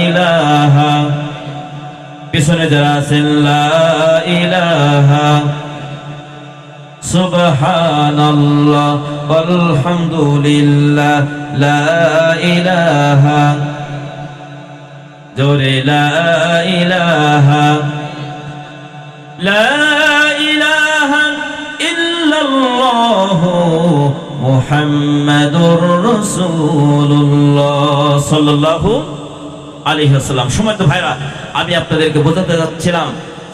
Speaker 1: ইলাহা, পিছনে যারা আছেন লা ইলাহা সুবহানাল্লাহ আলহামদুলিল্লাহ লা ইলাহা, জোরে লা ইলাহা লা ইলাহা ইল্লাল্লাহু মুহাম্মাদুর রাসূলুল্লাহ সাল্লাল্লাহু আলাইহি ওয়াসাল্লাম। সম্মানিত ভাইরা, আমি আপনাদেরকে বোঝাতে যাচ্ছিলাম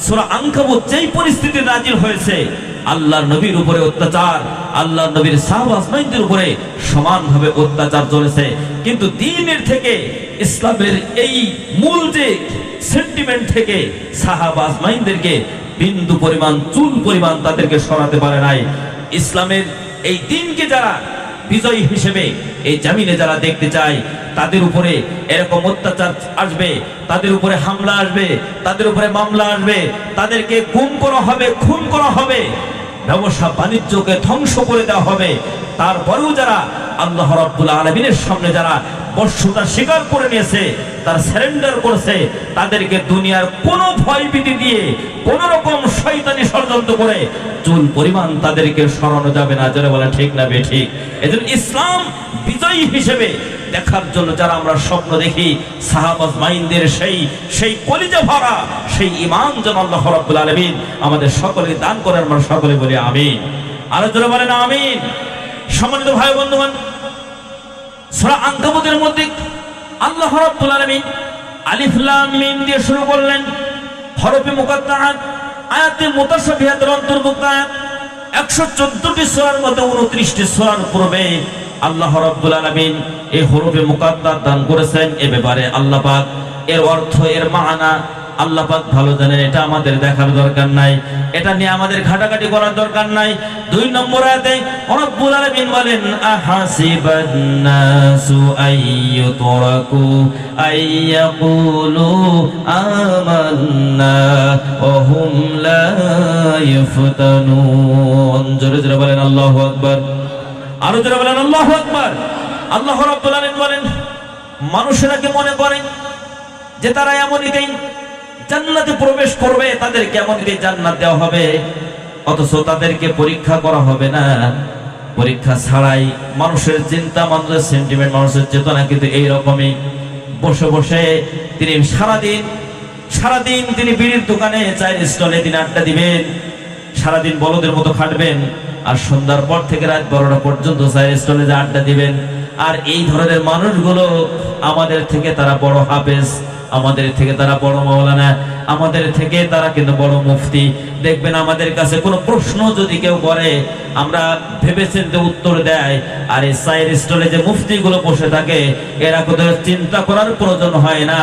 Speaker 1: সূরা আনকাবুত যেই পরিস্থিতি নাজিল হয়েছে, আল্লাহর নবীর উপরে অত্যাচার, আল্লাহর নবীর সাহাবা আজমাইনদের উপরে সমানভাবে অত্যাচার চলেছে, কিন্তু দ্বীনের থেকে ইসলামের এই মূল যে সেন্টিমেন্ট থেকে সাহাবা আজমাইনদেরকে বিন্দু পরিমাণ চুল পরিমাণ তাদেরকে সরাতে পারে নাই। ইসলামের এই দ্বীনকে যারা বিজয়ী হিসেবে এই জমিনে যারা দেখতে চায়, তাদের উপরে এরকম অত্যাচার আসবে, তাদের উপরে হামলা আসবে, তাদের উপরে মামলা আসবে, তাদেরকে গুম করা হবে, খুন করা হবে, ব্যবসা বাণিজ্যকে ধ্বংস করে দেওয়া হবে। তারপরেও যারা আল্লাহ রাব্বুল আলামিনের সামনে যারা বর্ষতা স্বীকার করে নিয়েছে, তার সারেন্ডার করেছে, তাদেরকে দুনিয়ার কোনো ভয়ভীতি দিয়ে কোন রকম শয়তানি ষড়যন্ত্র করে চুল পরিমাণ তাদেরকে সরানো যাবে না। যারা বলে ঠিক না বেঠিক। এজন্য ইসলাম বিজয়ী হিসেবে দেখার জন্য যারা আমরা স্বপ্ন দেখি, সাহাবা মাইনদের সেই কলিজা ভরা সেই ঈমান যেন আল্লাহ রাব্বুল আলামিন আমাদের সকলকে দান করেন। আমরা সকলে বলি আমিন। আরো জোরে বলেন আমিন। সম্মানিত ভাই বন্ধুগণ, সূরা আনকাবুতের মধ্যে আল্লাহ রাব্বুল আলামিন আলিফ লাম মিম দিয়ে শুরু করলেন। হরফে মুকাত্তাআত আয়াতে মুতাশাবিহাতের অন্তর্ভুক্ত আয়াত। 114টি সূরার মধ্যে 29টি সূরার পূর্বে আল্লাহ রাব্বুল আলামিন এই হরফে মুকাত্তাআত দান করেছেন। এ ব্যাপারে আল্লাহ পাক এর অর্থ, এর মানা আল্লাহ পাক ভালো জানেন। এটা আমাদের দেখার দরকার নাই, এটা নিয়ে আমাদের ঘাটাঘাটি করার দরকার নাই। 2 নম্বর আয়াতে রব্বুল আলামিন বলেন, আহাসিবান নাসু আইয়ুতরাকু আইয়াকুলু আমান্না ওয়া হুম লা ইফতানুন। জোরে জোরে বলেন আল্লাহু আকবার। আরো জোরে বলেন আল্লাহু আকবার। আল্লাহ রাব্বুল আলামিন বলেন, মানুষেরা কি মনে করে যে তারা এমনিতেই জান্নাতে প্রবেশ করবে, তাদেরকে এমনিতেই জান্নাত দেওয়া হবে, অথচ তাদেরকে পরীক্ষা করা হবে না। পরীক্ষা ছাড়াই মানুষের চিন্তা, মানুষের সেন্টিমেন্ট, মানুষের চেতনা কিন্তু এইরকমই। বসে বসে তিনি সারাদিন তিনি বিড়ির দোকানে, চায়ের স্টলে তিনি আড্ডা দিবেন, সারাদিন বলদের মতো খাটবেন, আর সন্ধ্যার পর থেকে রাত 12টা পর্যন্ত চায়ের স্টলে যে আড্ডা দিবেন। আর এই ধরনের মানুষগুলো আমাদের থেকে তারা বড় হাফেজ, আমাদের থেকে তারা বড় মাওলানা, আমাদের থেকে তারা কিন্তু বড় মুফতি। দেখবেন আমাদের কাছে কোনো প্রশ্ন যদি কেউ করে, আমরা ভেবেচিন্তে উত্তর দেয়। আর এই চায়ের স্টলে যে মুফতিগুলো বসে থাকে, এরা কোথাও চিন্তা করার প্রয়োজন হয় না,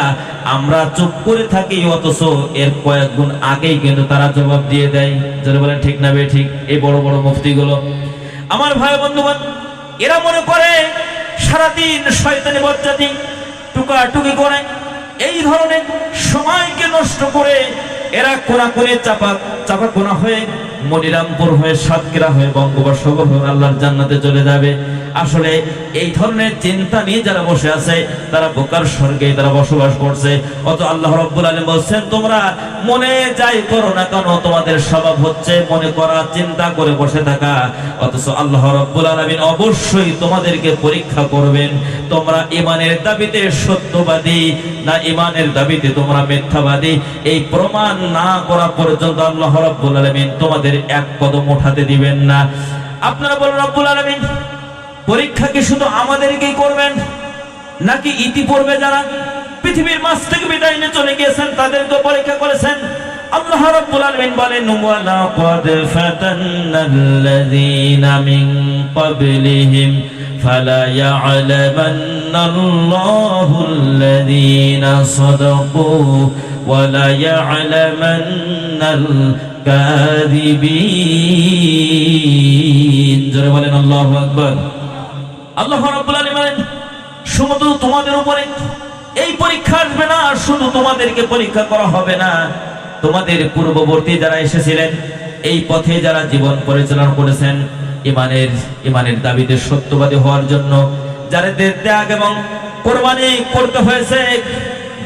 Speaker 1: আমরা চুপ করে থাকি, অথচ এর কয়েক গুণ আগেই কিন্তু তারা জবাব দিয়ে দেয়। যদি বলেন ঠিক না বে ঠিক। এই বড় বড় মুফতিগুলো, আমার ভাই বন্ধুগণ, এরা মনে করে সারাদিন শয়তানি বজ্জাতি টুকাটুকি করে, এই ধরনের সময়কে নষ্ট করে এরা কোনাকুনি চাপা কোনা হয়ে, মনিরামপুর হয়ে, সাতক্ষীরা হয়ে, বঙ্গোপসাগর হয়ে আল্লাহর জান্নাতে চলে যাবে। আসলে এই ধরনের চিন্তা নিয়ে যারা বসে আছে, তারা বোকার স্বর্গে তারা বসবাস করছে। অত আল্লাহ রাব্বুল আলামিন বলছেন, তোমরা মনে যাই করো না কেন, তোমাদের স্বভাব হচ্ছে মনে করা, চিন্তা করে বসে থাকা। অথচ আল্লাহ রাব্বুল আলামিন অবশ্যই তোমাদেরকে পরীক্ষা করবেন। তোমরা ঈমানের দাবিতে সত্যবাদী না ঈমানের দাবিতে তোমরা মিথ্যাবাদী, এই প্রমাণ না করা পর্যন্ত আল্লাহ রাব্বুল আলামিন তোমাদের এক কদম উঠাতে দিবেন না। আপনারা বলেন, রাব্বুল আলামিন পরীক্ষা কি শুধু আমাদেরকেই করবেন, নাকি ইতিপূর্বে যারা পৃথিবীর মাঝ থেকে বিদায় নিয়ে চলে গিয়েছেন তাদেরকে পরীক্ষা করেছেন? আল্লাহ রাব্বুল আলামিন বলেন, ওয়ালাকাদ ফাতান্নাল্লাযীনা মিন ক্বাবলিহিম ফালা ইয়া'লামান্নাল্লাহুল্লাযীনা সাদাকু ওয়ালা ইয়া'লামান্নাল কাযিবিন। জোরে বলেন আল্লাহু আকবার। আল্লাহ রাব্বুল আলামিন বলেন, শুধু তোমাদের উপরে এই পরীক্ষা আসবে না, শুধু তোমাদেরকে পরীক্ষা করা হবে না, তোমাদের পূর্ববর্তী যারা এসেছিলেন, এই পথে যারা জীবন পরিচালনা করেছেন, ইমানের দাবিতে সত্যবাদী হওয়ার জন্য যাদের ত্যাগ এবং কোরবানি করতে হয়েছে,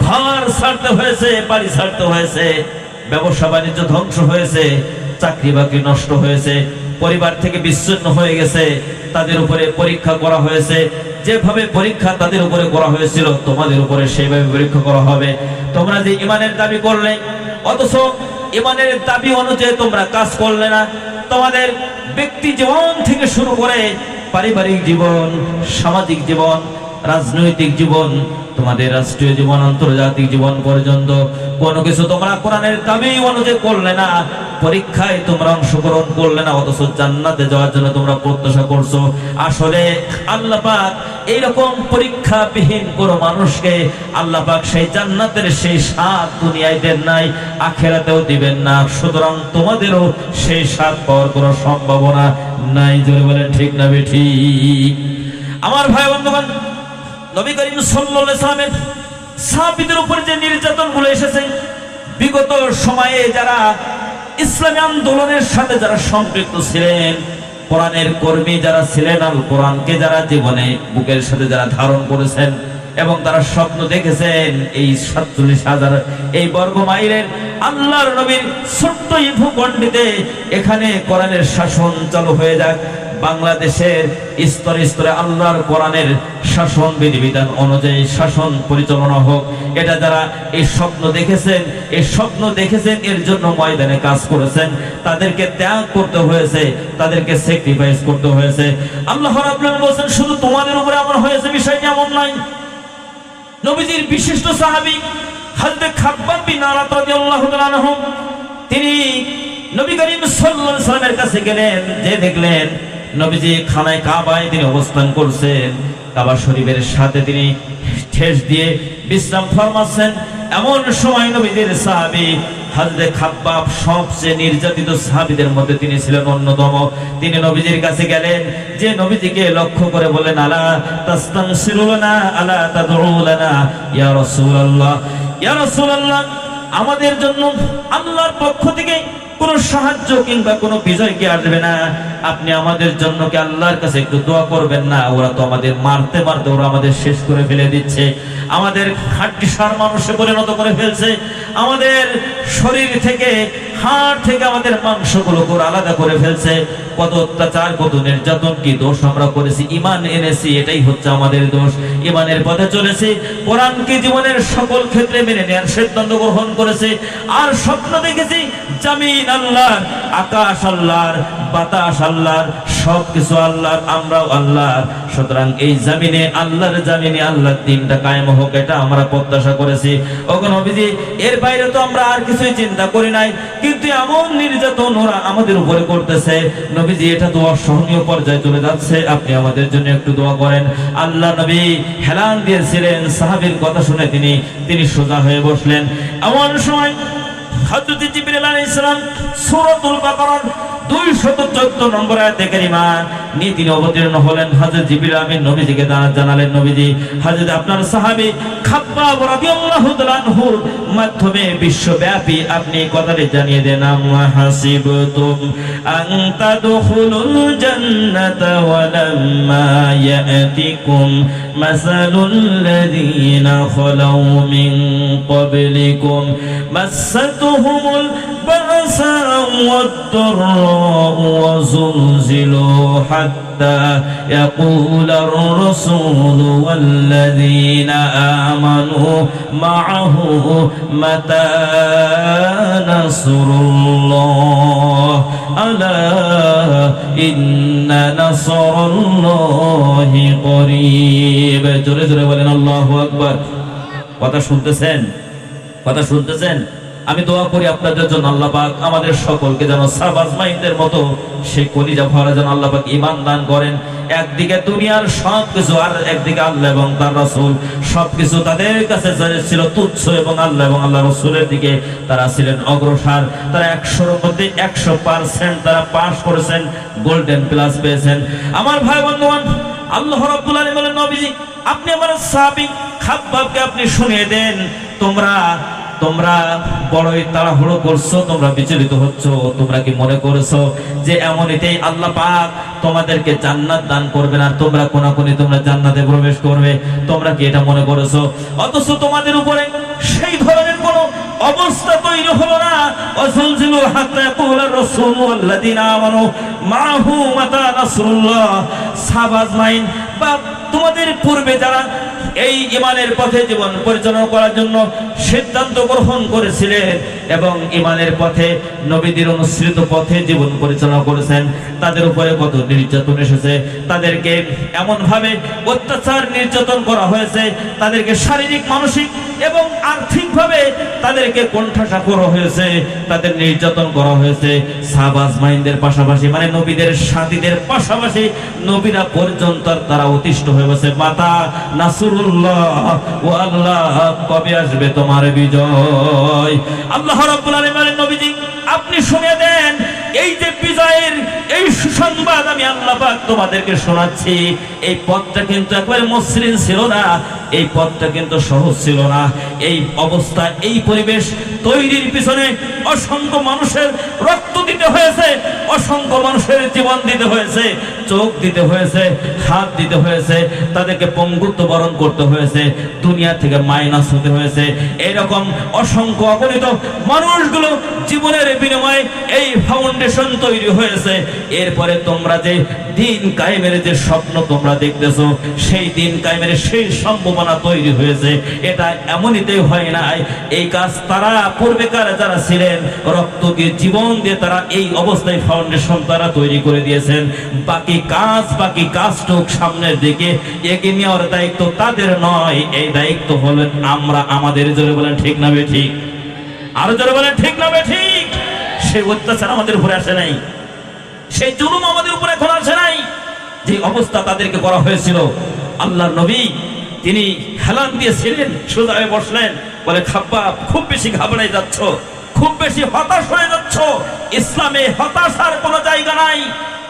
Speaker 1: ঘর ছাড়তে হয়েছে, বাড়ি ছাড়তে হয়েছে, ব্যবসা বাণিজ্য ধ্বংস হয়েছে, চাকরি বাকরি নষ্ট হয়েছে, পরিবার থেকে বিচ্ছিন্ন হয়ে গেছে, তাদের উপরে পরীক্ষা করা হয়েছে। যেভাবে পরীক্ষা তাদের উপরে করা হয়েছিল, তোমাদের উপরে সেইভাবে পরীক্ষা করা হবে। তোমরা যে ঈমানের দাবি করলে, অথচ ঈমানের দাবি অনুযায়ী তোমরা কাজ করলে না, তোমাদের ব্যক্তি জীবন থেকে শুরু করে পারিবারিক জীবন, সামাজিক জীবন, রাজনৈতিক জীবন, তোমাদের রাষ্ট্রীয় জীবন, আন্তর্জাতিক জীবন পর্যন্ত কোনো কিছু তোমরা কোরআনের দাবি অনুযায়ী করলে না, পরীক্ষায় তোমরা অংশগ্রহণ করলে না, অথচ জান্নাতে যাওয়ার জন্য তোমরা প্রত্যাশা করছো। আসলে আল্লাহ পাক এইরকম পরীক্ষাবিহীন কোন মানুষকে আল্লাহ পাক সেই জান্নাতের সেই স্বাদ দুনিয়ায় দেন নাই, আখিরাতেও দিবেন না। সুতরাং তোমাদেরও সেই স্বাদ পাওয়ার কোনো সম্ভাবনা নাই। জোরে বলেন ঠিক না বেঠিক? আমার ভাই বন্ধুগণ, নবী করিম সাল্লাল্লাহু আলাইহি ওয়াসাল্লামের সাহাবীদের উপর যে নির্যাতনগুলো এসেছে, বিগত সময়ে যারা ইসলামী আন্দোলনের সাথে যারা সম্পৃক্ত ছিলেন, কোরআনের কর্মী যারা ছিলেন, আল কোরআনকে যারা জীবনে বুকের সাথে যারা ধারণ করেছেন এবং তারা স্বপ্ন দেখেছেন এই 47,000 এই বর্গ মাইলের আল্লাহর নবীর ছোট্ট এই ভূখণ্ডে এখানে কোরআনের শাসন চালু হয়ে যাক, বাংলাদেশের স্তরে স্তরে আল্লাহর কোরআনের শাসন বিধিবিধান অনুযায়ী শাসন পরিচালনা হোক, এটা যারা এই স্বপ্ন দেখেছেন, এই স্বপ্ন দেখেছেন, এর জন্য ময়দানে কাজ করেছেন, তাদেরকে ত্যাগ করতে হয়েছে, তাদেরকে স্যাক্রিফাইস করতে হয়েছে। আল্লাহ রাব্বুল আলামিন বলেন শুধু তোমাদের উপরে আমার হয়েছে, বিষয়টা এমন নয়। নবীজির বিশিষ্ট সাহাবী হযরত খাব্বাব বিন আরাত রাদিয়াল্লাহু তাআলা আনহু, তিনি নবী করিম সাল্লাল্লাহু আলাইহি ওয়াসাল্লামের কাছে গেলেন, যে দেখলেন নবীজি খানায় কাবায় তিনি অবস্থান করছেন, কাবা শরীফের সাথে তিনি ঠেস দিয়ে বিশ্রাম ফরমাচ্ছেন। এমন সময় নবীজির সাহাবী হযরত খাব্বাব সবচেয়ে নির্যাতিত সাহাবীদের মধ্যে তিনি ছিলেন অন্যতম। তিনি নবীজির কাছে গেলেন, যে নবীজিকে লক্ষ্য করে বলেন, আলা তাস্তানসিরুনা আলা তাদউলানা ইয়া রাসূলুল্লাহ, ইয়া রাসূলুল্লাহ, আমাদের জন্য আল্লাহর পক্ষ থেকে কোন সাহায্য কিংবা কোনো বিজয় কি আসবে না? আপনি আমাদের জন্য কি আল্লাহর কাছে একটু দোয়া করবেন না? ওরা তো আমাদের মারতে মারতে ওরা আমাদের শেষ করে ফেলে দিচ্ছে, আমাদের হাড্ডি সার মানুষে পরিণত করে ফেলছে, আমাদের শরীর থেকে হাড় থেকে আমাদের মাংসগুলো আলাদা করে ফেলছে। কত অত্যাচার, কত নির্যাতন, কি দোষ আমরা করেছি? ঈমান এনেছি, এটাই হচ্ছে আমাদের দোষ। ঈমানের পথে চলেছি, কোরআনকে জীবনের সকল ক্ষেত্রে মেনে নেওয়ার সিদ্ধান্ত গ্রহণ করেছি, আর স্বপ্ন দেখেছি জমিন আল্লাহর, আকাশ আল্লাহর, বাতাস আল্লাহর, সবকিছু আল্লাহর, আমরাও আল্লাহর। সুতরাং এই জমিনে আল্লাহর জমিনে আল্লাহর দ্বীনটা কায়েম হোক, এটা আমরা প্রত্যাশা করেছি। ওগো নবীজি, এর বাইরে তো আমরা আর কিছুই চিন্তা করি নাই, কিন্তু এমন নির্যাতন ওরা আমাদের উপরে করতেছে নবীজি, এটা তো অসহনীয় পর্যায়ে চলে যাচ্ছে, আপনি আমাদের জন্য একটু দোয়া করেন। আল্লাহ নবী হেলান দিয়েছিলেন, সাহাবীর কথা শুনে তিনি সোজা হয়ে বসলেন। এমন সময় হযরত জিবরিল আলাইহিস সালাম সূরাতুল বাকারার 214 নম্বর আয়াতে কারিমা নিয়ে তিনি অবতীর্ণ হলেন। হযরত জিবরিল আমিন নবীজিকে জানালেন, নবীজি, হযরত আপনার সাহাবী খাব্বাব রাদিয়াল্লাহু তাআলা আনহুর মাধ্যমে বিশ্বব্যাপী আপনি কথাটি জানিয়ে দেন, আমা হাসিবতুম আন তাদখুলুল জান্নাতা ওয়া লাম্মা ইয়াতিকুম মাসালুল লাযীনা খালাউ মিন ক্বাবলিকুম মাসাতুহুমুল বা'সা ওয়াদ-দাররা'u ওয়া যুলজিলু হাত্তা ইয়াকুলার রাসূলু ওয়াল্লাযীনা আমানু মা'আহু মাতা নাসরুল্লাহ আলা ইন্না নাসরাল্লাহি করিব। জোরে জোরে বলেন আল্লাহু আকবার। কথা শুনতেছেন? কথা শুনতেছেন? আমি দোয়া করি আপনাদের জন্য, আল্লাহ পাক আমাদের সকলকে যেন সাবাজ মাইন্ডের মতো সেই কলিজা ভরা যেন আল্লাহ পাক ঈমান দান করেন। একদিকে দুনিয়ার সবকিছু, আর একদিকে আল্লাহ এবং তার রাসূল, সবকিছু তাদের কাছে ছিল তুচ্ছ, এবং আল্লাহ এবং আল্লাহ রাসূলের দিকে তারা ছিলেন অগ্রসর। তারা 100-এর মধ্যে 100% তারা পাস করেছেন, গোল্ডেন প্লাস পেয়েছেন। আমার ভাই বন্ধুগণ, আল্লাহ রাব্বুল আলামিন বলেন, নবীজি, আপনি আমার সাহাবী খাব্বাবকে আপনি শুনিয়ে দেন, তোমরা বড়ই তাড়াহুড়ো করছো, তোমরা বিচলিত হচ্ছ, তোমরা কি মনে করেছো যে এমনিতেই আল্লাহ পাক তোমাদেরকে জান্নাত দান করবেন আর তোমরা কোনাকুনি তোমরা জান্নাতে প্রবেশ করবে? তোমরা কি এটা মনে করেছো? অথচ তোমাদের উপরে সেই ধরনের কোনো অবস্থা তৈরি হলো না। ওয়াসুলজিলু হাত্তা ইয়াকুলার রাসূলু ওয়াল্লাযীনা আমানু মা'আহু মাতা নাসরুল্লাহ। সাবাজ মাইন বা তোমাদের পূর্বে যারা এই ঈমানের পথে জীবন পরিচালনা করার জন্য সিদ্ধান্ত গ্রহণ করেছিলেন এবং ঈমানের পথে নবীদের অনুসৃত পথে জীবন পরিচালনা করেছেন, তাদের উপরে কত নির্যাতন এসেছে, তাদেরকে এমন ভাবে অত্যাচার নির্যাতন করা হয়েছে, তাদেরকে শারীরিক, মানসিক এবং আর্থিকভাবে তাদেরকে কোণঠাসা করা হয়েছে, তাদের নির্যাতন করা হয়েছে। সাহাবাজ মাইনদের পাশাপাশি, মানে নবীদের সাথীদের পাশাপাশি নবীরা পর্যন্ত তারা অতিষ্ঠ হয়ে গেছে। মাতা নাসরুল্লাহ, ও আল্লাহ, কবে আসবে তোমার বিজয়? আল্লাহ রাব্বুল আলামিন বলেন, নবীজি, আপনি শুনে দেন, এই যে বিজয়ের এই সুসংবাদ আমি আল্লাহ পাক তোমাদেরকে শোনাচ্ছি। এই পথটা কিন্তু একবারে মসৃণ ছিল না, এই পথটা কিন্তু সহজ ছিল না। এই অবস্থা, এই পরিবেশ তৈরির পিছনে অসংখ্য মানুষের রক্ত দিতে হয়েছে, অসংখ্য মানুষের জীবন দিতে হয়েছে, চোখ দিতে হয়েছে, হাত দিতে হয়েছে, তাদেরকে পঙ্গুত্ব বরণ করতে হয়েছে, দুনিয়া থেকে মাইনাস হতে হয়েছে। এরকম অসংখ্য অগণিত মানুষগুলো জীবনের বিনিময়ে এই ফাউন্ডেশন তৈরি হয়েছে। এরপরে তোমরা যে দিন কায়েমের যে স্বপ্ন তোমরা দেখতেছো, সেই দিন কায়েমের সেই সম্ভাবনা তৈরি হয়েছে। এটা এমনিতেই হয় নাই। এই কাজ তারা পূর্বেকার যারা ছিলেন রক্ত দিয়ে, জীবন দিয়ে তারা এই অবস্থায় ফাউন্ডেশন তারা তৈরি করে দিয়েছেন। বাকি কাজটুক সামনের দিকে এগিয়ে নেওয়ার দায়িত্ব তাদের নয়, এই দায়িত্ব হলেন আমরা আমাদের। জোরে বলেন ঠিক না বেঠিক? আরো জোরে বলেন ঠিক না বেঠিক? সেই অত্যাচার আমাদের উপরে আসে নাই, সেই জুলুম আমাদের উপরে এখন আসে নাই। যে অবস্থা তাদেরকে করা হয়েছিল, আল্লাহর নবী তিনি হেলান দিয়েছিলেন, সোজা হয়ে বসলেন, বলে খাব্বাব খুব বেশি ঘাবড়াই যাচ্ছ, খুব বেশি হতাশ হয়ে যাচ্ছ। ইসলামে হতাশার কোনো জায়গা নাই,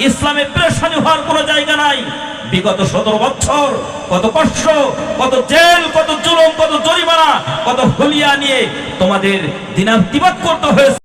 Speaker 1: ইসলামে পেরেশানি হওয়ার কোনো জায়গা নাই। বিগত 17 বছর কত কষ্ট, কত জেল, কত জুলুম, কত জরিমানা, কত হুলিয়া নিয়ে তোমাদের দিনাতিপাত করতে হয়েছে।